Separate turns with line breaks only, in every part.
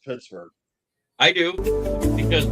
Pittsburgh.
I do, because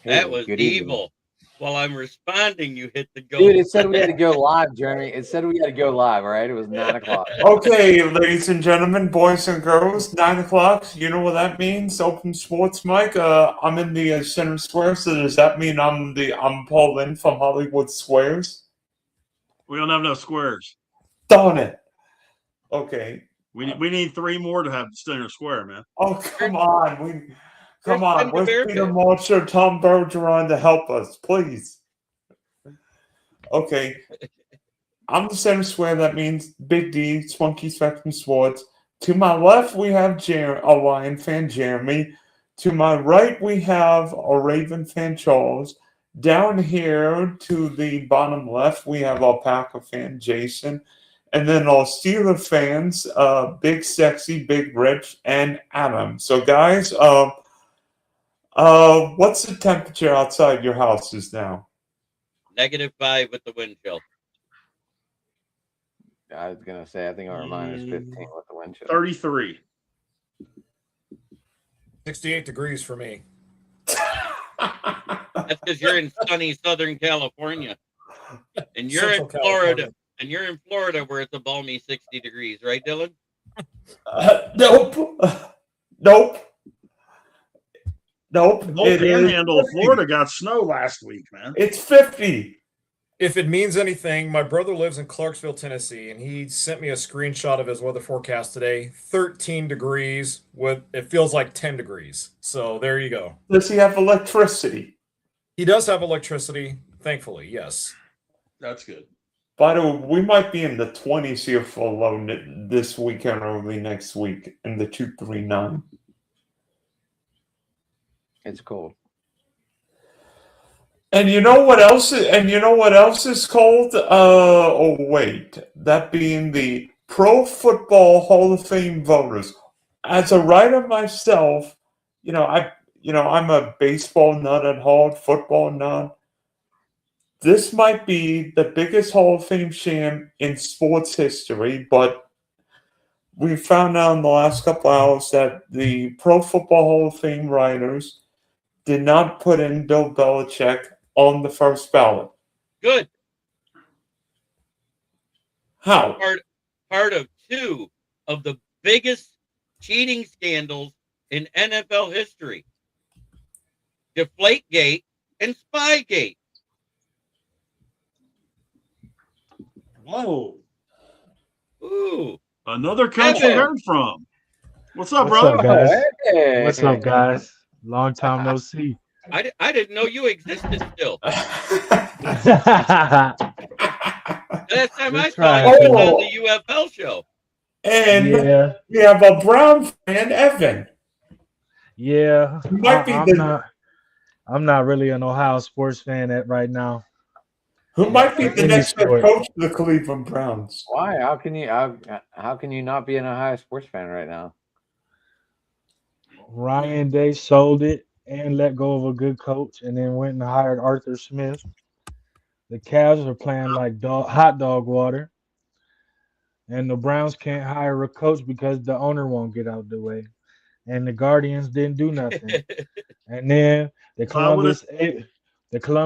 that was evil. While I'm responding, you hit the go.
Dude, it said we had to go live, Jeremy. It said we had to go live, all right? It was 9 o'clock.
Okay, ladies and gentlemen, boys and girls, 9 o'clock. You know what that means? Open sports mic. I'm in the center square, so does that mean I'm Paul Lynn from Hollywood Squares?
We don't have no squares.
Darn it. Okay.
We need 3 more to have center square, man.
Oh, come on. Come on. Where's
America?
Peter Marcher, Tom Bergeron to help us, please? Okay. I'm the center square. That means Big D, Spunky Spectrum Sports. To my left, we have a Lion fan, Jeremy. To my right, we have a Raven fan, Charles. Down here to the bottom left, we have a Packer fan, Jason. And then all Steeler fans, Big Sexy, Big Rich, and Adam. So, guys, what's the temperature outside your houses now?
-5 with the wind chill.
I was going to say, I think our mine is 15 with the wind chill.
33.
68 degrees for me.
That's because you're in sunny Southern California. And you're
Central
in Florida.
California.
And you're in Florida where it's a balmy 60 degrees, right, Dylan?
Nope. Nope.
The whole panhandle of Florida got snow last week, man.
It's 50.
If it means anything, my brother lives in Clarksville, Tennessee, and he sent me a screenshot of his weather forecast today. 13 degrees with it feels like 10 degrees. So there you go.
Does he have electricity?
He does have electricity, thankfully, yes.
That's good.
By the way, we might be in the 20s here for low this weekend or early next week in the 239.
It's cold.
And you know what else? Is cold? Oh wait, that being the Pro Football Hall of Fame voters. As a writer myself, I'm a baseball nut at heart, football nut. This might be the biggest Hall of Fame sham in sports history, but we found out in the last couple hours that the Pro Football Hall of Fame writers did not put in Bill Belichick on the first ballot.
Good.
How?
Part of 2 of the biggest cheating scandals in NFL history. Deflategate and Spygate.
Whoa.
Ooh.
Another coach we heard from. What's up,
What's
brother?
up, guys?
Hey.
What's up, guys? Long time no see.
I didn't know you existed still. Last time I saw you was on the UFL show.
And
yeah,
we have a Brown fan, Evan.
yeah.
Who might be
I'm not really an Ohio sports fan right now.
Who might be the
Any
next head
sport.
coach of the Cleveland Browns?
Why? How can you not be an Ohio sports fan right now?
Ryan Day sold it and let go of a good coach, and then went and hired Arthur Smith. The Cavs are playing like hot dog water, and the Browns can't hire a coach because the owner won't get out the way, and the Guardians didn't do nothing. And then the Columbus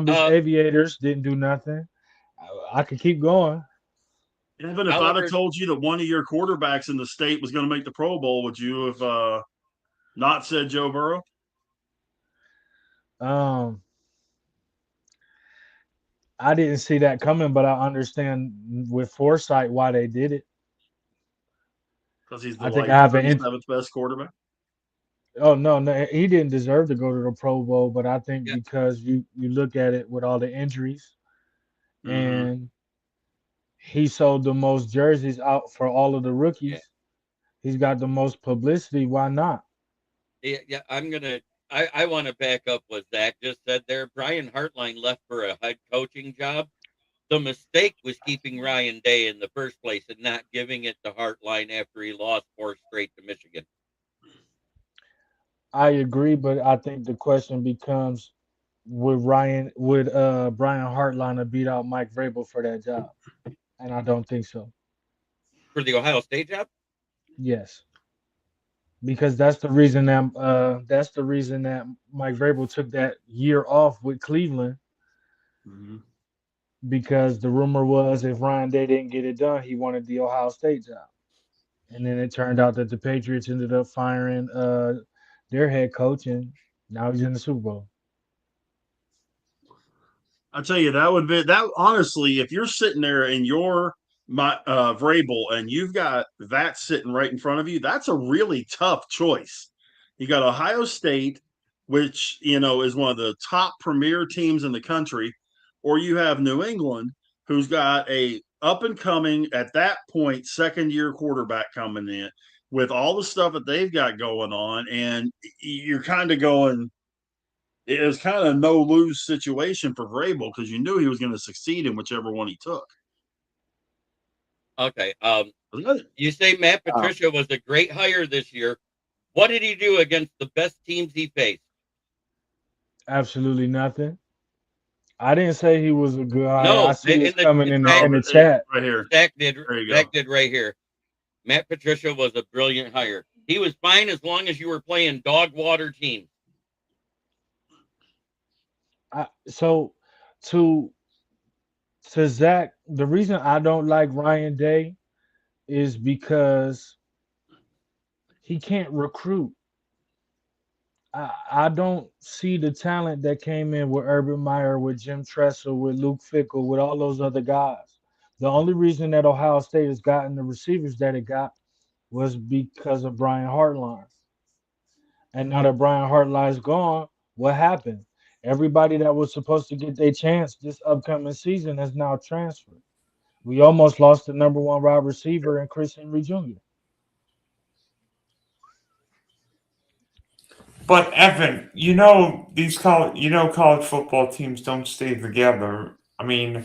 Aviators didn't do nothing. I could keep going.
Evan, if I'd have told you that one of your quarterbacks in the state was going to make the Pro Bowl, would you have not said Joe Burrow?
I didn't see that coming, but I understand with foresight why they did it.
Because he's the
I think I have an
7th best quarterback.
Oh no, he didn't deserve to go to the Pro Bowl, but I think because you look at it with all the injuries, and he sold the most jerseys out for all of the rookies. He's got the most publicity. Why not?
Yeah, I want to back up what Zach just said there. Brian Hartline left for a head coaching job. The mistake was keeping Ryan Day in the first place and not giving it to Hartline after he lost 4 straight to Michigan.
I agree, but I think the question becomes: would Brian Hartline have beat out Mike Vrabel for that job? And I don't think so.
For the Ohio State job?
Yes, because that's the reason that Mike Vrabel took that year off with Cleveland,
Mhm.
because the rumor was if Ryan Day didn't get it done, he wanted the Ohio State job. And then it turned out that the Patriots ended up firing their head coach, and now he's in the Super Bowl.
I tell you, that would be that. Honestly, if you're sitting there and you're Vrabel and you've got that sitting right in front of you, that's a really tough choice. You got Ohio State, which is one of the top premier teams in the country, or you have New England, who's got a up and coming at that point second year quarterback coming in with all the stuff that they've got going on, and you're kind of going. It was kind of a no lose situation for Vrabel because you knew he was going to succeed in whichever one he took.
Okay. You say Matt Patricia was a great hire this year. What did he do against the best teams he faced?
Absolutely nothing. I didn't say he was a good hire.
No,
I see it's coming in the
Zach,
chat.
right here.
Zach
Zach
did right here. Matt Patricia was a brilliant hire. He was fine as long as you were playing dog water teams.
So to Zach, the reason I don't like Ryan Day is because he can't recruit. I don't see the talent that came in with Urban Meyer, with Jim Tressel, with Luke Fickell, with all those other guys. The only reason that Ohio State has gotten the receivers that it got was because of Brian Hartline. And now that Brian Hartline's gone, what happened? Everybody that was supposed to get their chance this upcoming season has now transferred. We almost lost the number one wide receiver in Chris Henry Jr.
But Evan, college football teams don't stay together. I mean,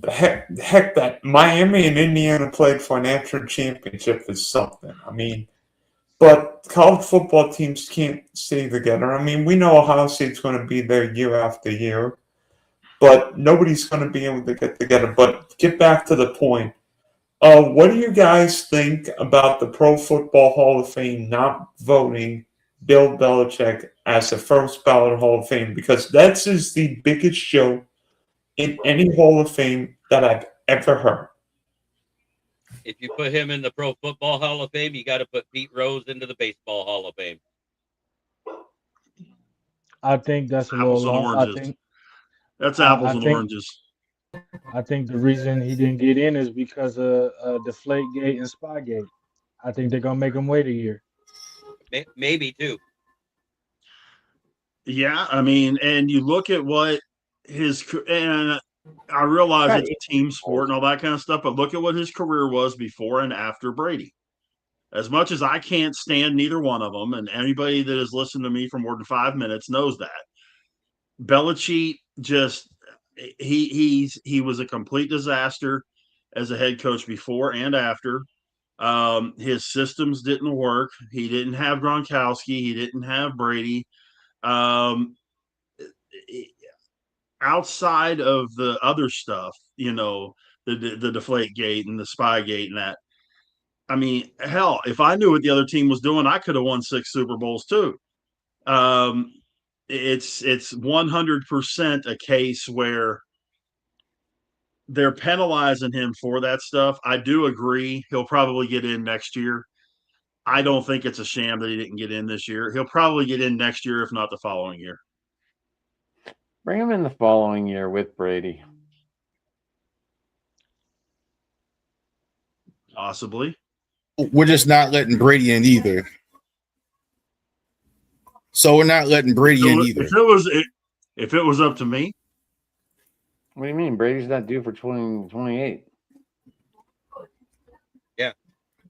heck, that Miami and Indiana played for an AFC Championship is something. I mean, but college football teams can't stay together. I mean, we know Ohio State's going to be there year after year, but nobody's going to be able to get together. But get back to the point. What do you guys think about the Pro Football Hall of Fame not voting Bill Belichick as the first ballot Hall of Fame? Because that's is the biggest show in any Hall of Fame that I've ever heard.
If you put him in the Pro Football Hall of Fame, you got to put Pete Rose into the Baseball Hall of Fame.
I think that's a
Apples
little
and
long.
oranges. That's apples and oranges.
I think the reason he didn't get in is because of Deflategate and Spygate. I think they're gonna make him wait a year.
Maybe too.
Yeah, I mean, and you look at what and I realize it's a team sport and all that kind of stuff, but look at what his career was before and after Brady. As much as I can't stand neither one of them, and anybody that has listened to me for more than 5 minutes knows that, Belichick just he was a complete disaster as a head coach before and after. His systems didn't work. He didn't have Gronkowski. He didn't have Brady. Outside of the other stuff, the deflate gate and the spy gate and that. I mean, hell, if I knew what the other team was doing, I could have won 6 Super Bowls too. It's 100% a case where they're penalizing him for that stuff. I do agree. He'll probably get in next year. I don't think it's a sham that he didn't get in this year. He'll probably get in next year, if not the following year.
Bring him in the following year with Brady.
Possibly.
We're just not letting Brady in either. So we're not letting Brady in either.
If it was up to me.
What do you mean? Brady's not due for 2028.
Yeah.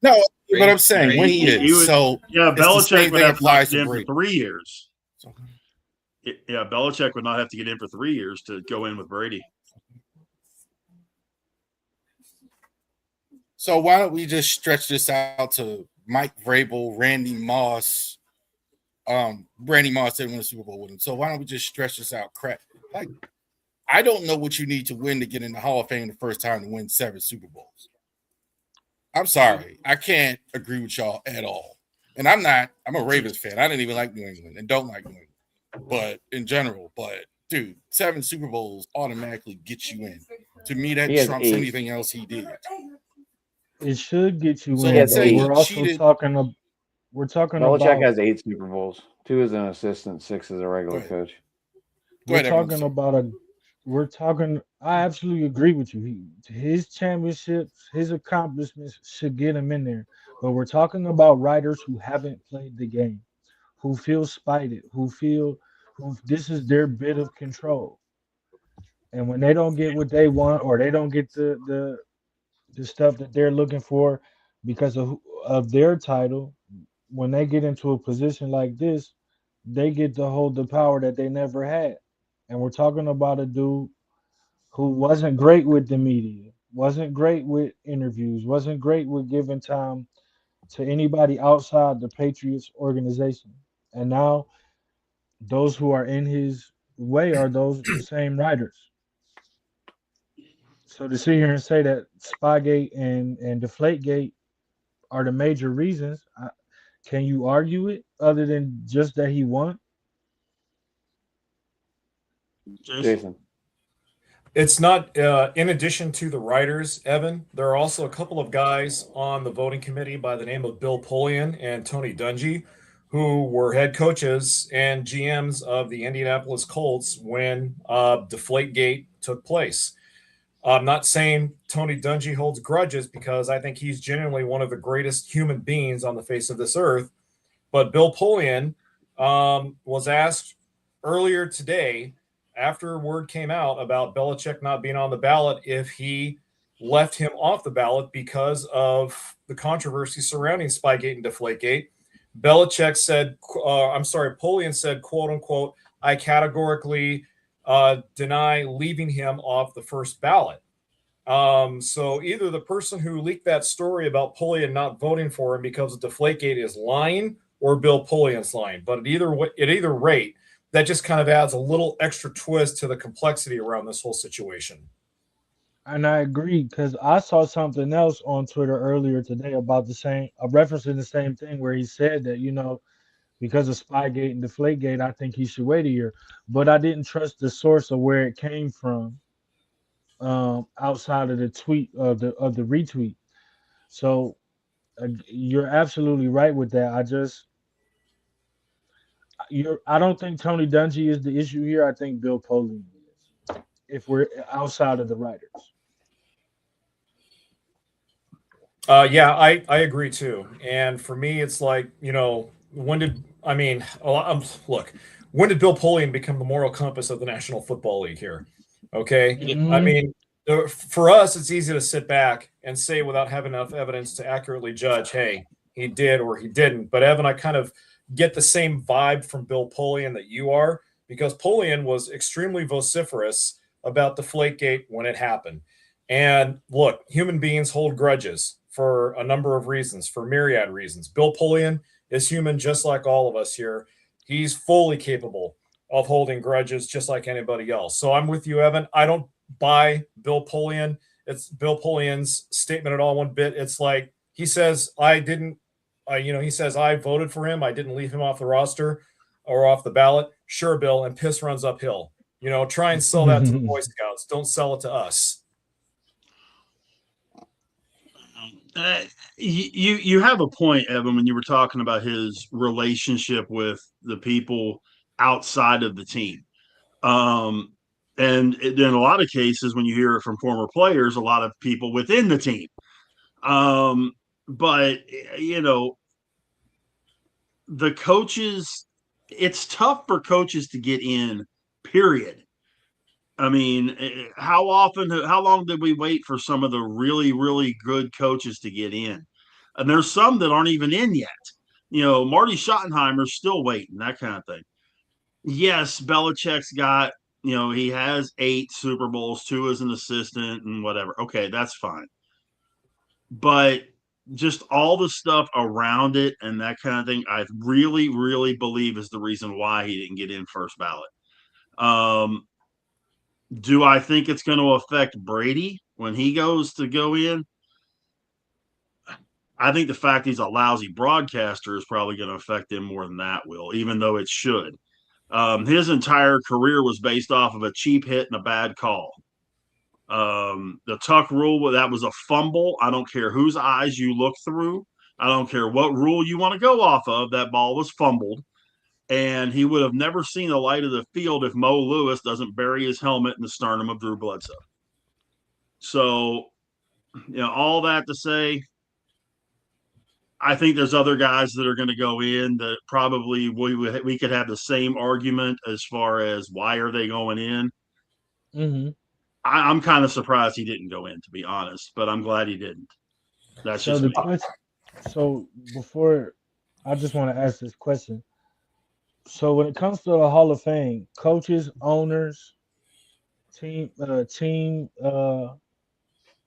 No, but I'm saying when he is.
would,
so
yeah,
it's the
Belichick
same
would
thing
have to
applies
get
to
in
Brady.
for 3 years. Yeah, Belichick would not have to get in for 3 years to go in with Brady.
So why don't we just stretch this out to Mike Vrabel, Randy Moss? Randy Moss didn't win the Super Bowl with him. So why don't we just stretch this out? Crap. Like, I don't know what you need to win to get in the Hall of Fame the first time to win 7 Super Bowls. I'm sorry. I can't agree with y'all at all. And I'm a Ravens fan. I didn't even like New England and don't like New England. But in general, dude, 7 Super Bowls automatically get you in. To me, that trumps
8.
anything else he did.
It should get you
So
in,
let's
but
say
we're
he
also
cheated.
talking
Belichick
about
has 8 Super Bowls. 2 as an assistant, 6 as a regular coach.
we're talking about I absolutely agree with you. His championships, his accomplishments should get him in there. But we're talking about writers who haven't played the game, who feel spited, who this is their bit of control. And when they don't get what they want, or they don't get the stuff that they're looking for because of their title, when they get into a position like this, they get to hold the power that they never had. And we're talking about a dude who wasn't great with the media, wasn't great with interviews, wasn't great with giving time to anybody outside the Patriots organization. And now those who are in his way are the same writers. So to sit here and say that Spygate and Deflategate are the major reasons, can you argue it other than just that he won?
Jason.
It's not, in addition to the writers, Evan, there are also a couple of guys on the voting committee by the name of Bill Polian and Tony Dungy, who were head coaches and GMs of the Indianapolis Colts when Deflategate took place. I'm not saying Tony Dungy holds grudges, because I think he's genuinely one of the greatest human beings on the face of this earth. But Bill Polian was asked earlier today, after word came out about Belichick not being on the ballot, if he left him off the ballot because of the controversy surrounding Spygate and Deflategate. Belichick said, Polian said, quote unquote, I categorically deny leaving him off the first ballot. So either the person who leaked that story about Polian not voting for him because of Deflategate is lying, or Bill Polian's lying. But at either rate, that just kind of adds a little extra twist to the complexity around this whole situation.
And I agree, because I saw something else on Twitter earlier today about referencing the same thing, where he said that, because of Spygate and Deflategate, I think he should wait a year. But I didn't trust the source of where it came from, outside of the tweet of the retweet. So you're absolutely right with that. I don't think Tony Dungy is the issue here. I think Bill Polian is, if we're outside of the writers.
Yeah, I agree too. And for me, it's like, when did Bill Polian become the moral compass of the National Football League here? Okay.
Mhm.
I mean, for us, it's easy to sit back and say without having enough evidence to accurately judge, hey, he did or he didn't. But Evan, I kind of get the same vibe from Bill Polian that you are, because Polian was extremely vociferous about Deflategate when it happened. And look, human beings hold grudges for a number of reasons, for myriad reasons. Bill Polian is human just like all of us here. He's fully capable of holding grudges just like anybody else. So I'm with you, Evan. I don't buy Bill Polian. It's Bill Polian's statement at all one bit. It's like he says, I voted for him. I didn't leave him off the roster or off the ballot. Sure, Bill, and piss runs uphill. Try and sell that to the Boy Scouts. Don't sell it to us.
You have a point, Evan, when you were talking about his relationship with the people outside of the team. And in a lot of cases, when you hear it from former players, a lot of people within the team. But the coaches, it's tough for coaches to get in, period. I mean, how long did we wait for some of the really, really good coaches to get in? And there's some that aren't even in yet. Marty Schottenheimer's still waiting, that kind of thing. Yes, Belichick's got, he has 8 Super Bowls, 2 as an assistant and whatever. Okay, that's fine. But just all the stuff around it and that kind of thing, I really, really believe is the reason why he didn't get in first ballot. Do I think it's going to affect Brady when he goes to go in? I think the fact he's a lousy broadcaster is probably going to affect him more than that will, even though it should. His entire career was based off of a cheap hit and a bad call. The Tuck rule, that was a fumble. I don't care whose eyes you look through. I don't care what rule you want to go off of. That ball was fumbled. And he would have never seen the light of the field if Mo Lewis doesn't bury his helmet in the sternum of Drew Bledsoe. So, all that to say, I think there's other guys that are going to go in that probably we could have the same argument as far as why are they going in.
Mm-hmm.
I'm kind of surprised he didn't go in, to be honest, but I'm glad he didn't. That's
So
just
the
me.
question. So before, I just want to ask this question. So when it comes to the Hall of Fame, coaches, owners, team,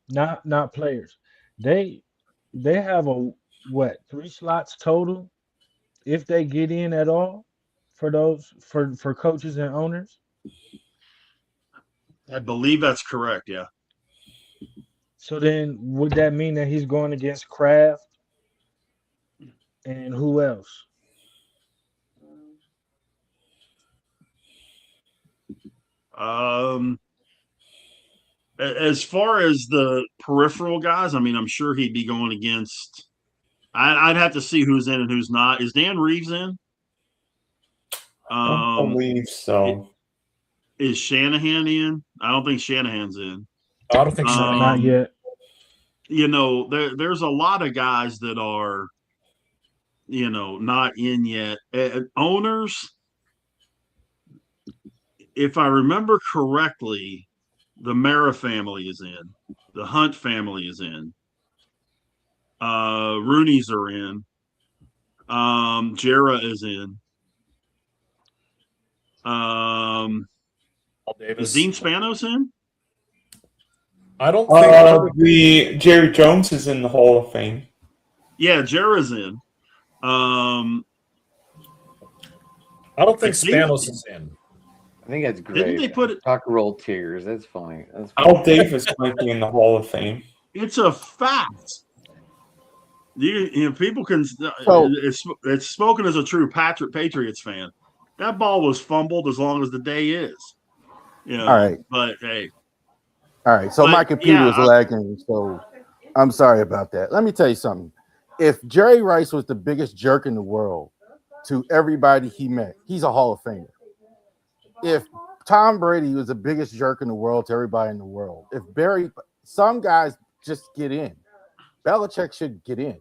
not players, they have a what 3 slots total if they get in at all for those for coaches and owners.
I believe that's correct. Yeah.
So then would that mean that he's going against Kraft and who else?
As far as the peripheral guys, I mean, I'm sure he'd be going against. I'd have to see who's in and who's not. Is Dan Reeves in?
I believe so.
Is Shanahan in? I don't think Shanahan's in.
I don't think so.
Not yet.
There's a lot of guys that are, not in yet. Owners, if I remember correctly, the Mara family is in. The Hunt family is in. Rooney's are in. Jera is in.
Al
Is
Davis.
Dean Spanos in?
I don't think
the Jerry Jones is in the Hall of Fame.
Yeah, Jera's in.
I don't think
I think-
Spanos is in.
I think that's great.
Didn't they put it?
Talk roll tears. That's funny. That's funny.
Al Davis might be in the Hall of Fame.
It's a fact. People can. It's spoken as a true Patriots fan. That ball was fumbled as long as the day is.
All right.
But hey.
All right. So
But,
my computer
yeah,
was lagging, so I'm sorry about that. Let me tell you something. If Jerry Rice was the biggest jerk in the world to everybody he met, he's a Hall of Famer. If Tom Brady was the biggest jerk in the world to everybody in the world, some guys just get in. Belichick should get in.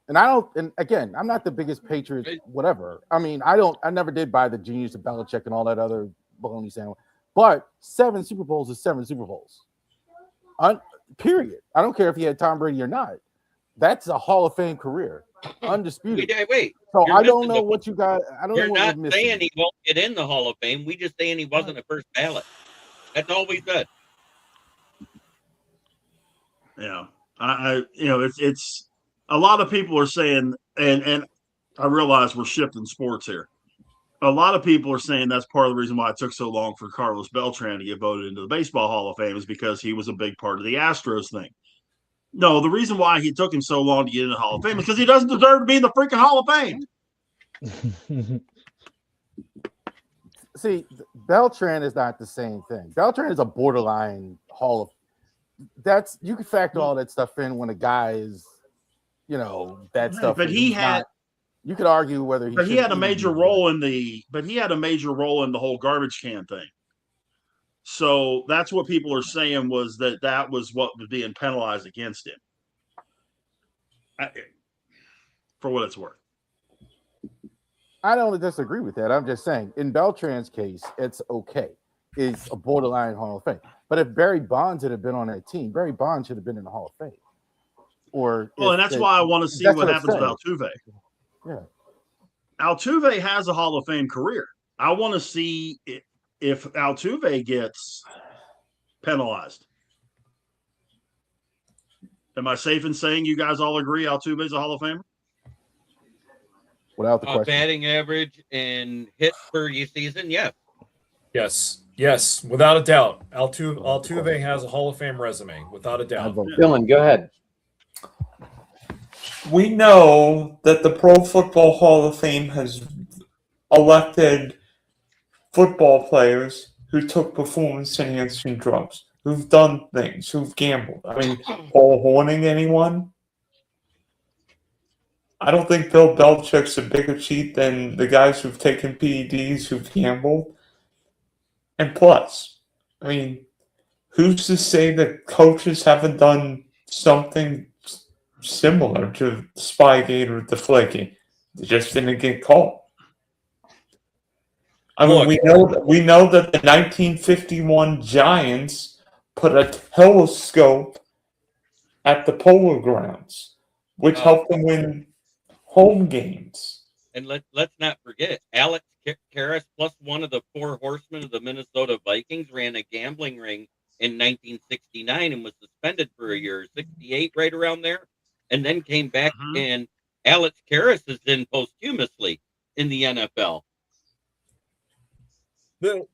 And again, I'm not the biggest Patriots, whatever. I mean, I never did buy the genius of Belichick and all that other baloney sandwich. But 7 Super Bowls is 7 Super Bowls. Period. I don't care if he had Tom Brady or not. That's a Hall of Fame career. Undisputed.
Wait.
So
You're
I don't
missing
know
the
what you got. I don't
You're
know what
not
we're missing.
saying he won't get in the Hall of Fame. We just saying he wasn't a first ballot. That's all we said.
Yeah, it's a lot of people are saying, and I realize we're shifting sports here. A lot of people are saying that's part of the reason why it took so long for Carlos Beltran to get voted into the Baseball Hall of Fame is because he was a big part of the Astros thing. No, the reason why he took him so long to get into the Hall of Fame is because he doesn't deserve to be in the freaking Hall of Fame.
See, Beltran is not the same thing. Beltran is a borderline Hall of. You can factor all that stuff in when a guy is, that stuff.
But he had.
You could argue whether he.
But he had a major role in the. But he had a major role in the whole garbage can thing. So that's what people are saying was that was what was being penalized against him. For what it's worth.
I don't disagree with that. I'm just saying, in Beltran's case, it's okay. It's a borderline Hall of Fame. But if Barry Bonds had been on that team, Barry Bonds should have been in the Hall of Fame. Or
Well, and that's why I want to see what happens with Altuve.
Yeah.
Altuve has a Hall of Fame career. I want to see if Altuve gets penalized. Am I safe in saying you guys all agree Altuve is a Hall of Famer?
Without the question.
Batting average and hits per season, yeah.
Yes, without a doubt. Altuve has a Hall of Fame resume, without a doubt.
Dylan, go ahead.
We know that the Pro Football Hall of Fame has elected football players who took performance-enhancing drugs, who've done things, who've gambled. I mean, Paul Hornung, anyone? I don't think Bill Belichick's a bigger cheat than the guys who've taken PEDs, who've gambled. And plus, I mean, who's to say that coaches haven't done something similar to Spygate or Deflategate? They just didn't get caught. I mean, we know that the 1951 Giants put a telescope at the Polo Grounds, which helped them win home games.
And let's not forget, Alex Karras, plus one of the four horsemen of the Minnesota Vikings, ran a gambling ring in 1969 and was suspended for a year, 68, right around there, and then came back. And Alex Karras is in posthumously in the NFL.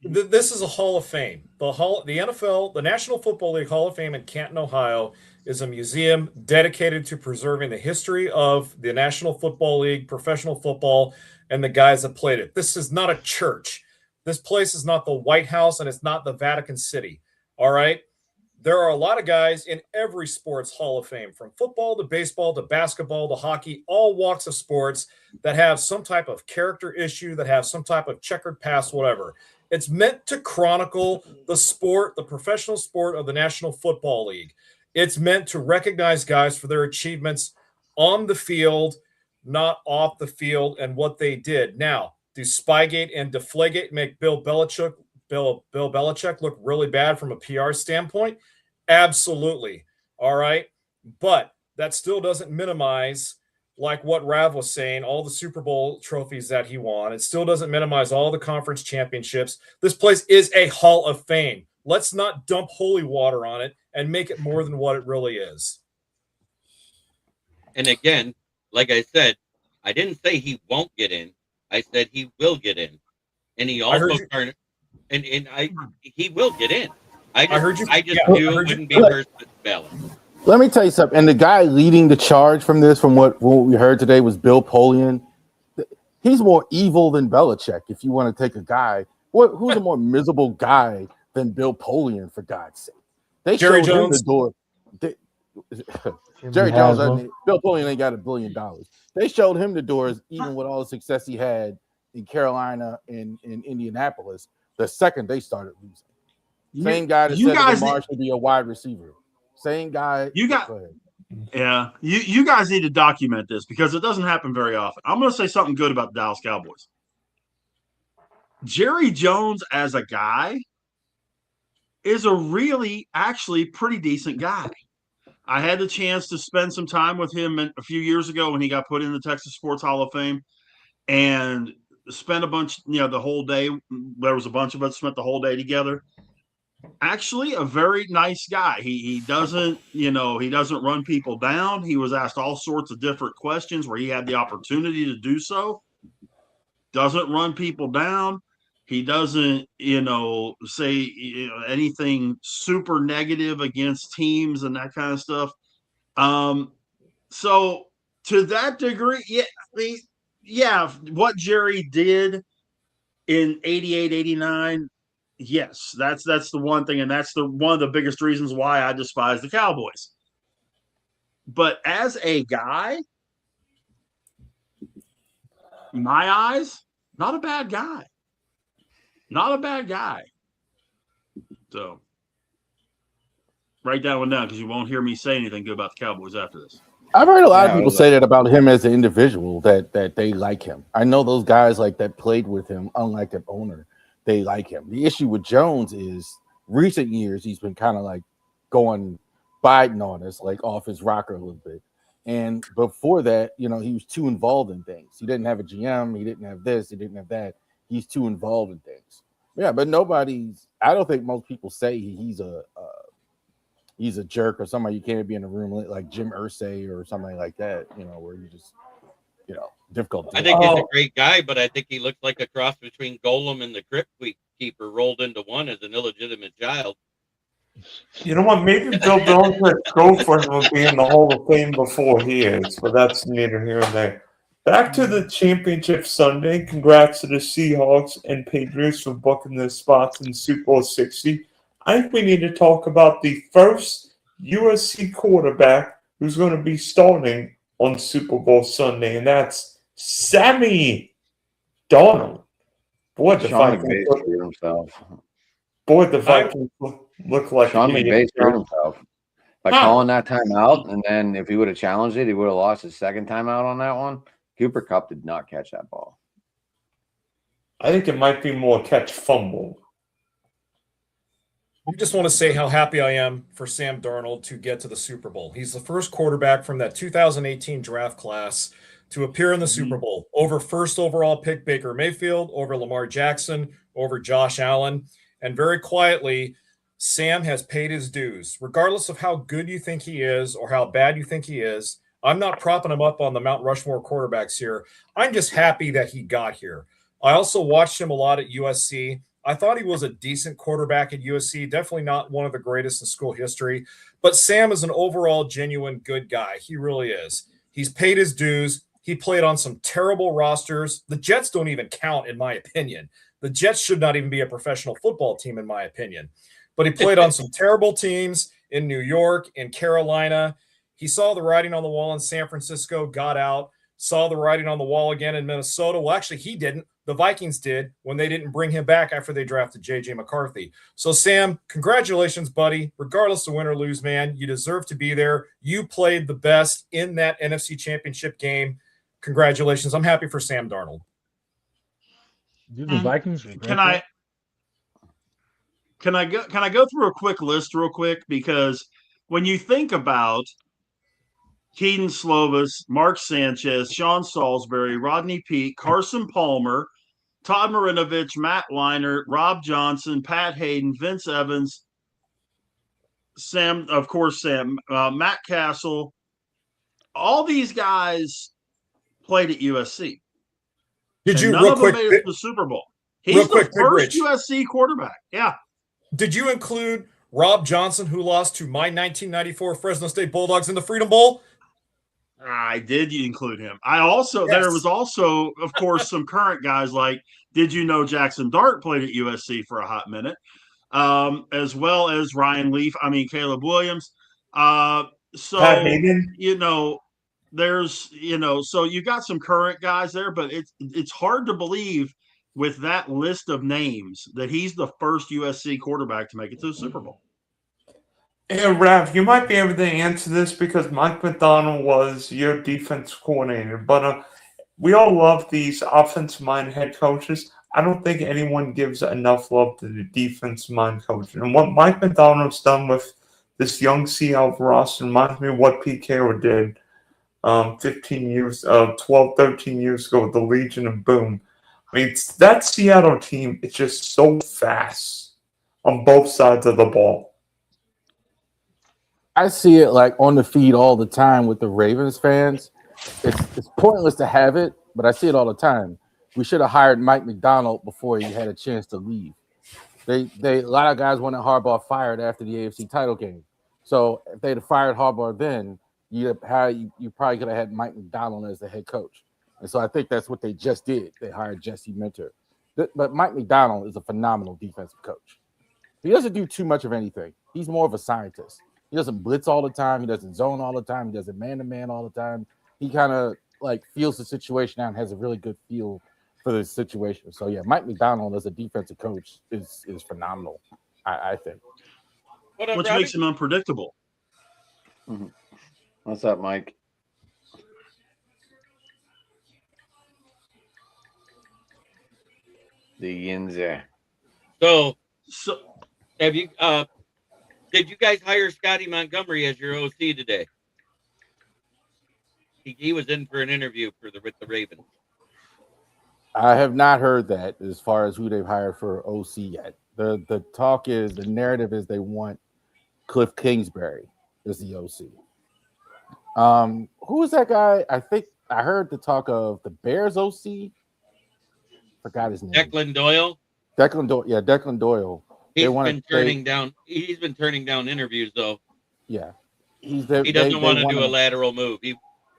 This is a Hall of Fame. The NFL, the National Football League Hall of Fame in Canton, Ohio, is a museum dedicated to preserving the history of the National Football League, professional football, and the guys that played it. This is not a church. This place is not the White House, and it's not the Vatican City. All right? There are a lot of guys in every sports Hall of Fame, from football to baseball to basketball to hockey, all walks of sports that have some type of character issue, that have some type of checkered past, whatever. It's meant to chronicle the sport, the professional sport of the National Football League. It's meant to recognize guys for their achievements on the field, not off the field, and what they did. Now, do Spygate and Deflategate make Bill Belichick look really bad from a PR standpoint? Absolutely. All right. But that still doesn't minimize, like what Rav was saying, all the Super Bowl trophies that he won. It still doesn't minimize all the conference championships. This place is a Hall of Fame. Let's not dump holy water on it and make it more than what it really is.
And again, like I said, I didn't say he won't get in. I said he will get in. And he also he will get in. I just knew it wouldn't be first ballot.
Let me tell you something. And the guy leading the charge from this, from what we heard today, was Bill Polian. He's more evil than Belichick. If you want to take a guy, who's a more miserable guy than Bill Polian, for God's sake? They
Jerry
showed
Jones.
him the door. Jerry Jones, Bill Polian ain't got $1 billion. They showed him the doors, even with all the success he had in Carolina and in Indianapolis, the second they started losing. Same guy that said that Lamar should be a wide receiver. Same guy. You
guys need to document this because it doesn't happen very often. I'm going to say something good about the Dallas Cowboys. Jerry Jones as a guy is a really, actually pretty decent guy. I had the chance to spend some time with him a few years ago when he got put in the Texas Sports Hall of Fame, and spent a bunch, the whole day. There was a bunch of us spent the whole day together. Actually, a very nice guy. He doesn't, he doesn't run people down. He was asked all sorts of different questions where he had the opportunity to do so. Doesn't run people down. He doesn't, say anything super negative against teams and that kind of stuff. So to that degree, what Jerry did in 88, 89, yes, that's the one thing, and that's one of the biggest reasons why I despise the Cowboys. But as a guy, in my eyes, not a bad guy. Not a bad guy. So write that one down because you won't hear me say anything good about the Cowboys after this.
I've heard a lot of people say that about him as an individual, that they like him. I know those guys like that played with him, unlike the owner, they like him. The issue with Jones is recent years he's been kind of like going Biden on us, like off his rocker a little bit. And before that, he was too involved in things. He didn't have a GM. He didn't have this. He didn't have that. He's too involved in things. Yeah, but I don't think most people say he's a jerk or somebody you can't be in a room like Jim Irsay or something like that, where you just, difficult.
I think he's a great guy, but I think he looks like a cross between Golem and the Crypt Keeper rolled into one as an illegitimate child.
You know what? Maybe Bill Belichick's girlfriend will be in the Hall of Fame before he is, but that's neither here nor there. Back to the championship Sunday. Congrats to the Seahawks and Patriots for booking their spots in Super Bowl 60. I think we need to talk about the first USC quarterback who's going to be starting on Super Bowl Sunday, and that's Sammy Darnold. Boy, the Vikings look like
Sean McVay screwed himself by calling that timeout, and then if he would have challenged it, he would have lost his second timeout on that one. Cooper Kupp did not catch that ball.
I think it might be more catch fumble.
I just want to say how happy I am for Sam Darnold to get to the Super Bowl. He's the first quarterback from that 2018 draft class to appear in the Super Bowl over first overall pick Baker Mayfield, over Lamar Jackson, over Josh Allen. And very quietly, Sam has paid his dues. Regardless of how good you think he is or how bad you think he is, I'm not propping him up on the Mount Rushmore quarterbacks here. I'm just happy that he got here. I also watched him a lot at USC. I thought he was a decent quarterback at USC, definitely not one of the greatest in school history. But Sam is an overall genuine good guy. He really is. He's paid his dues. He played on some terrible rosters. The Jets don't even count, in my opinion. The Jets should not even be a professional football team, in my opinion. But he played on some terrible teams in New York, in Carolina. He saw the writing on the wall in San Francisco, got out, saw the writing on the wall again in Minnesota. Well, actually, he didn't. The Vikings did when they didn't bring him back after they drafted J.J. McCarthy. So, Sam, congratulations, buddy. Regardless of win or lose, man, you deserve to be there. You played the best in that NFC Championship game. Congratulations. I'm happy for Sam Darnold.
Do the Vikings regret
Can I go through a quick list real quick? Because when you think about Keaton Slovis, Mark Sanchez, Sean Salisbury, Rodney Peete, Carson Palmer, Todd Marinovich, Matt Leinart, Rob Johnson, Pat Hayden, Vince Evans, Matt Castle, all these guys played at USC.
Did you
none
real
of
quick
them made it to the Super Bowl? He's the first USC quarterback. Yeah.
Did you include Rob Johnson, who lost to my 1994 Fresno State Bulldogs in the Freedom Bowl?
I did include him. There was also, of course, some current guys like, did you know Jackson Dart played at USC for a hot minute, as well as Ryan Leaf. Caleb Williams. Pat
Hayden.
So you got some current guys there, but it's hard to believe with that list of names that he's the first USC quarterback to make it to the Super Bowl.
Hey, Rav, you might be able to answer this because Mike McDonald was your defense coordinator, but we all love these offensive-minded head coaches. I don't think anyone gives enough love to the defensive-minded coach. And what Mike McDonald's done with this young Seattle roster reminds me of what Pete Carroll did 12, 13 years ago with the Legion of Boom. That Seattle team is just so fast on both sides of the ball.
I see it like on the feed all the time with the Ravens fans. It's pointless to have it, but I see it all the time. We should have hired Mike McDonald before he had a chance to leave. A lot of guys wanted Harbaugh fired after the AFC title game. So if they'd have fired Harbaugh then, you probably could have had Mike McDonald as the head coach. And so I think that's what they just did. They hired Jesse Minter. But Mike McDonald is a phenomenal defensive coach. He doesn't do too much of anything. He's more of a scientist. He doesn't blitz all the time. He doesn't zone all the time. He doesn't man-to-man all the time. He kind of feels the situation out and has a really good feel for the situation. So, yeah, Mike McDonald as a defensive coach is phenomenal, I think.
Which makes him unpredictable.
Mm-hmm. What's up, Mike? The Yinzer.
So have you Did you guys hire Scotty Montgomery as your OC today? He was in for an interview with the Ravens.
I have not heard that as far as who they've hired for OC yet. The talk is, the narrative is they want Cliff Kingsbury as the OC. Who is that guy? I think I heard the talk of the Bears OC. Forgot his name.
Declan Doyle.
Declan Doyle. Yeah, Declan Doyle.
He's been turning down interviews though.
Yeah,
he doesn't want to do a lateral move.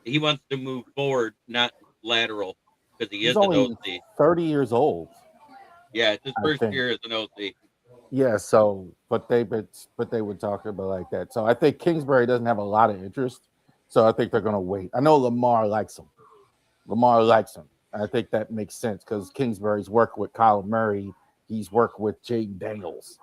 He wants to move forward, not lateral, because he is an OC.
30 years old.
Yeah, it's his first year as an OC.
Yeah, so but they would talk about like that. So I think Kingsbury doesn't have a lot of interest. So I think they're gonna wait. I know Lamar likes him. I think that makes sense because Kingsbury's worked with Kyler Murray. He's worked with Jaden Daniels.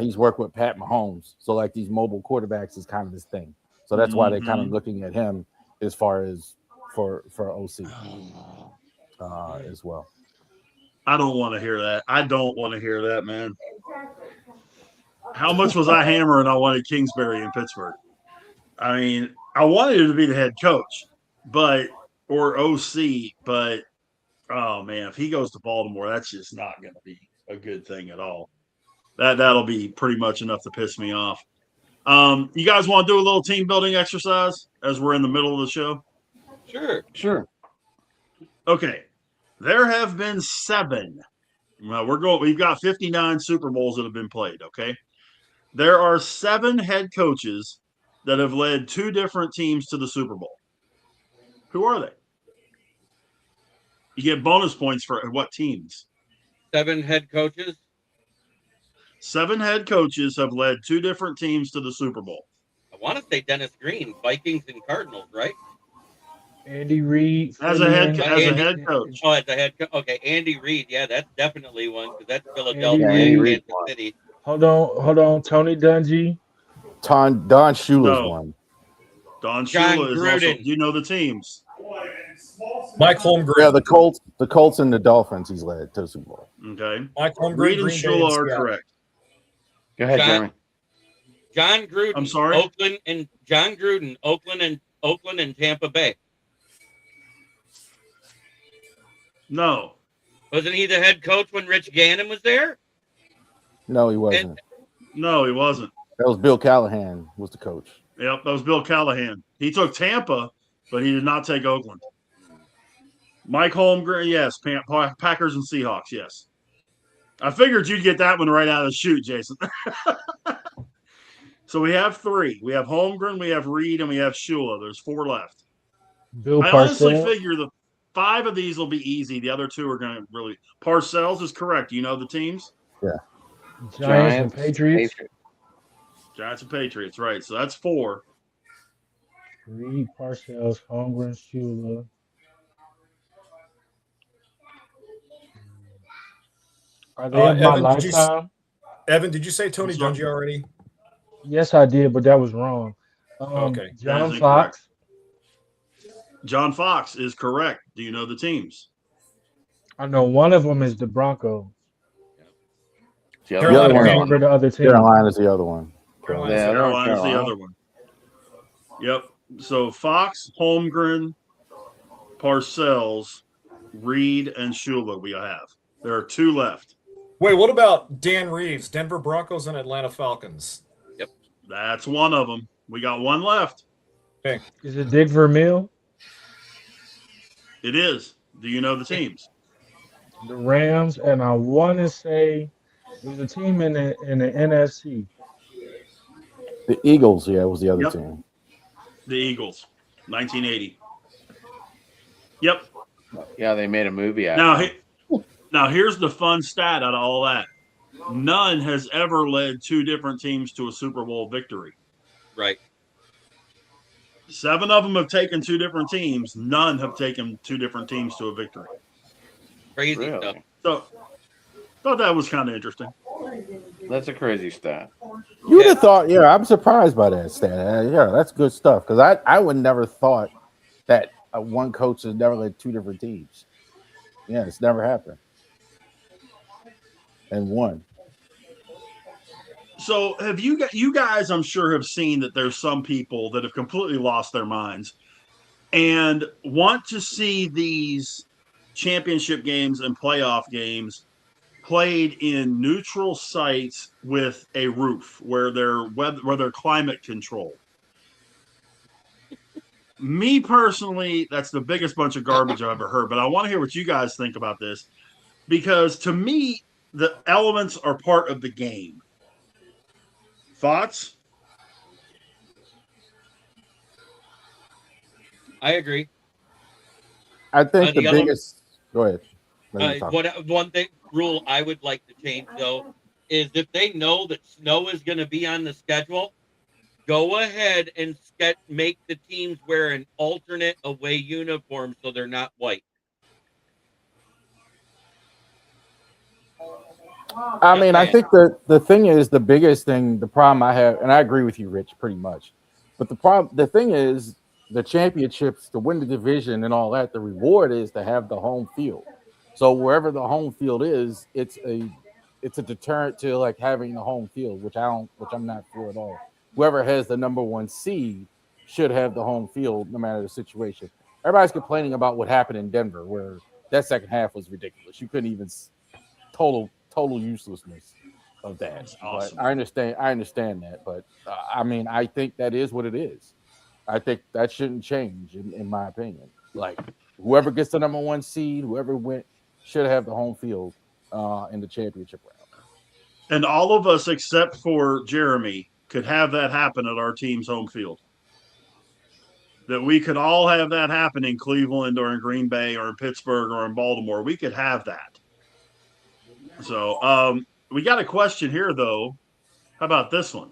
He's worked with Pat Mahomes. So like these mobile quarterbacks is kind of his thing. So that's why they're kind of looking at him as far as for OC as well.
I don't want to hear that. I don't want to hear that, man. How much was I hammering I wanted Kingsbury in Pittsburgh? I mean, I wanted him to be the head coach, or OC, but oh man, if he goes to Baltimore, that's just not going to be a good thing at all. That'll be pretty much enough to piss me off. You guys want to do a little team building exercise as we're in the middle of the show?
Sure.
Okay. There have been 7. Well, we've got 59 Super Bowls that have been played, okay? There are 7 head coaches that have led 2 different teams to the Super Bowl. Who are they? You get bonus points for what teams?
7 head coaches.
7 head coaches have led 2 different teams to the Super Bowl.
I want to say Dennis Green, Vikings and Cardinals, right?
Andy Reid
as a head coach.
Oh, as a head coach. Okay, Andy Reid. Yeah, that's definitely one because that's Philadelphia and Kansas City.
Hold on. Tony Dungy.
Don Shula's one.
Don Shula is also. Do you know the teams?
Mike Holmgren.
Yeah, the Colts and the Dolphins. He's led to the Super Bowl.
Okay.
Mike Holmgren.
Reid and Shula are correct.
Go ahead, Jeremy.
John Gruden.
I'm sorry.
John Gruden, Oakland and Tampa Bay.
No.
Wasn't he the head coach when Rich Gannon was there?
No, he wasn't.
No, he wasn't.
That was Bill Callahan was the coach.
Yep, that was Bill Callahan. He took Tampa, but he did not take Oakland. Mike Holmgren, yes. Packers and Seahawks, yes. I figured you'd get that one right out of the chute, Jason. So we have 3. We have Holmgren, we have Reid, and we have Shula. There's 4 left.
Bill
I
Parcells.
honestly figure the 5 of these will be easy. The other 2 are going to really. Parcells is correct. You know the teams?
Yeah.
Giants and Patriots.
Giants and Patriots, right. So that's 4.
Reid, Parcells, Holmgren, Shula. Are they in my lifetime?
Evan, did you say Tony Dungy already?
Yes, I did, but that was wrong.
Okay.
John Fox.
John Fox is correct. Do you know the teams?
I know one of them is the Broncos.
The other one.
The other team.
Carolina's the other one.
Carolina's the other one. Yep. So Fox, Holmgren, Parcells, Reid, and Shula we have. There are 2 left.
Wait, what about Dan Reeves, Denver Broncos and Atlanta Falcons?
Yep.
That's one of them. We got 1 left.
Okay.
Is it Dick Vermeil?
It is. Do you know the teams?
The Rams, and I want to say there's a team in the NFC.
The Eagles, yeah, was the other team.
The Eagles, 1980. Yep.
Yeah, they made a movie out
now,
of it.
Now, here's the fun stat out of all that. None has ever led 2 different teams to a Super Bowl victory.
Right.
7 of them have taken 2 different teams. None have taken 2 different teams to a victory.
Crazy stuff.
So, thought that was kind of interesting.
That's a crazy stat.
You would have thought, I'm surprised by that stat. Yeah, that's good stuff because I would never thought that one coach has never led 2 different teams. Yeah, it's never happened. And won.
So have you guys, I'm sure, have seen that there's some people that have completely lost their minds and want to see these championship games and playoff games played in neutral sites with a roof where they're climate controlled. Me personally, that's the biggest bunch of garbage I've ever heard, but I want to hear what you guys think about this because to me, the elements are part of the game. Thoughts?
I agree.
I think the
the other-
biggest. Go ahead. Let me talk.
One thing rule I would like to change though is if they know that snow is going to be on the schedule, go ahead and make the teams wear an alternate away uniform so they're not white.
I mean, I think the thing is the biggest thing, the problem I have, and I agree with you, Rich, pretty much. But the thing is, the championships, to win the division and all that, the reward is to have the home field. So wherever the home field is, it's a deterrent to like having the home field, which I'm not for at all. Whoever has the number 1 seed should have the home field, no matter the situation. Everybody's complaining about what happened in Denver, where that second half was ridiculous. You couldn't even total uselessness of that.
That's awesome.
But I understand that, but I mean, I think that is what it is. I think that shouldn't change, in my opinion. Like whoever gets the number 1 seed, whoever went, should have the home field in the championship round.
And all of us, except for Jeremy, could have that happen at our team's home field. That we could all have that happen in Cleveland or in Green Bay or in Pittsburgh or in Baltimore. We could have that. So we got a question here, though. How about this one?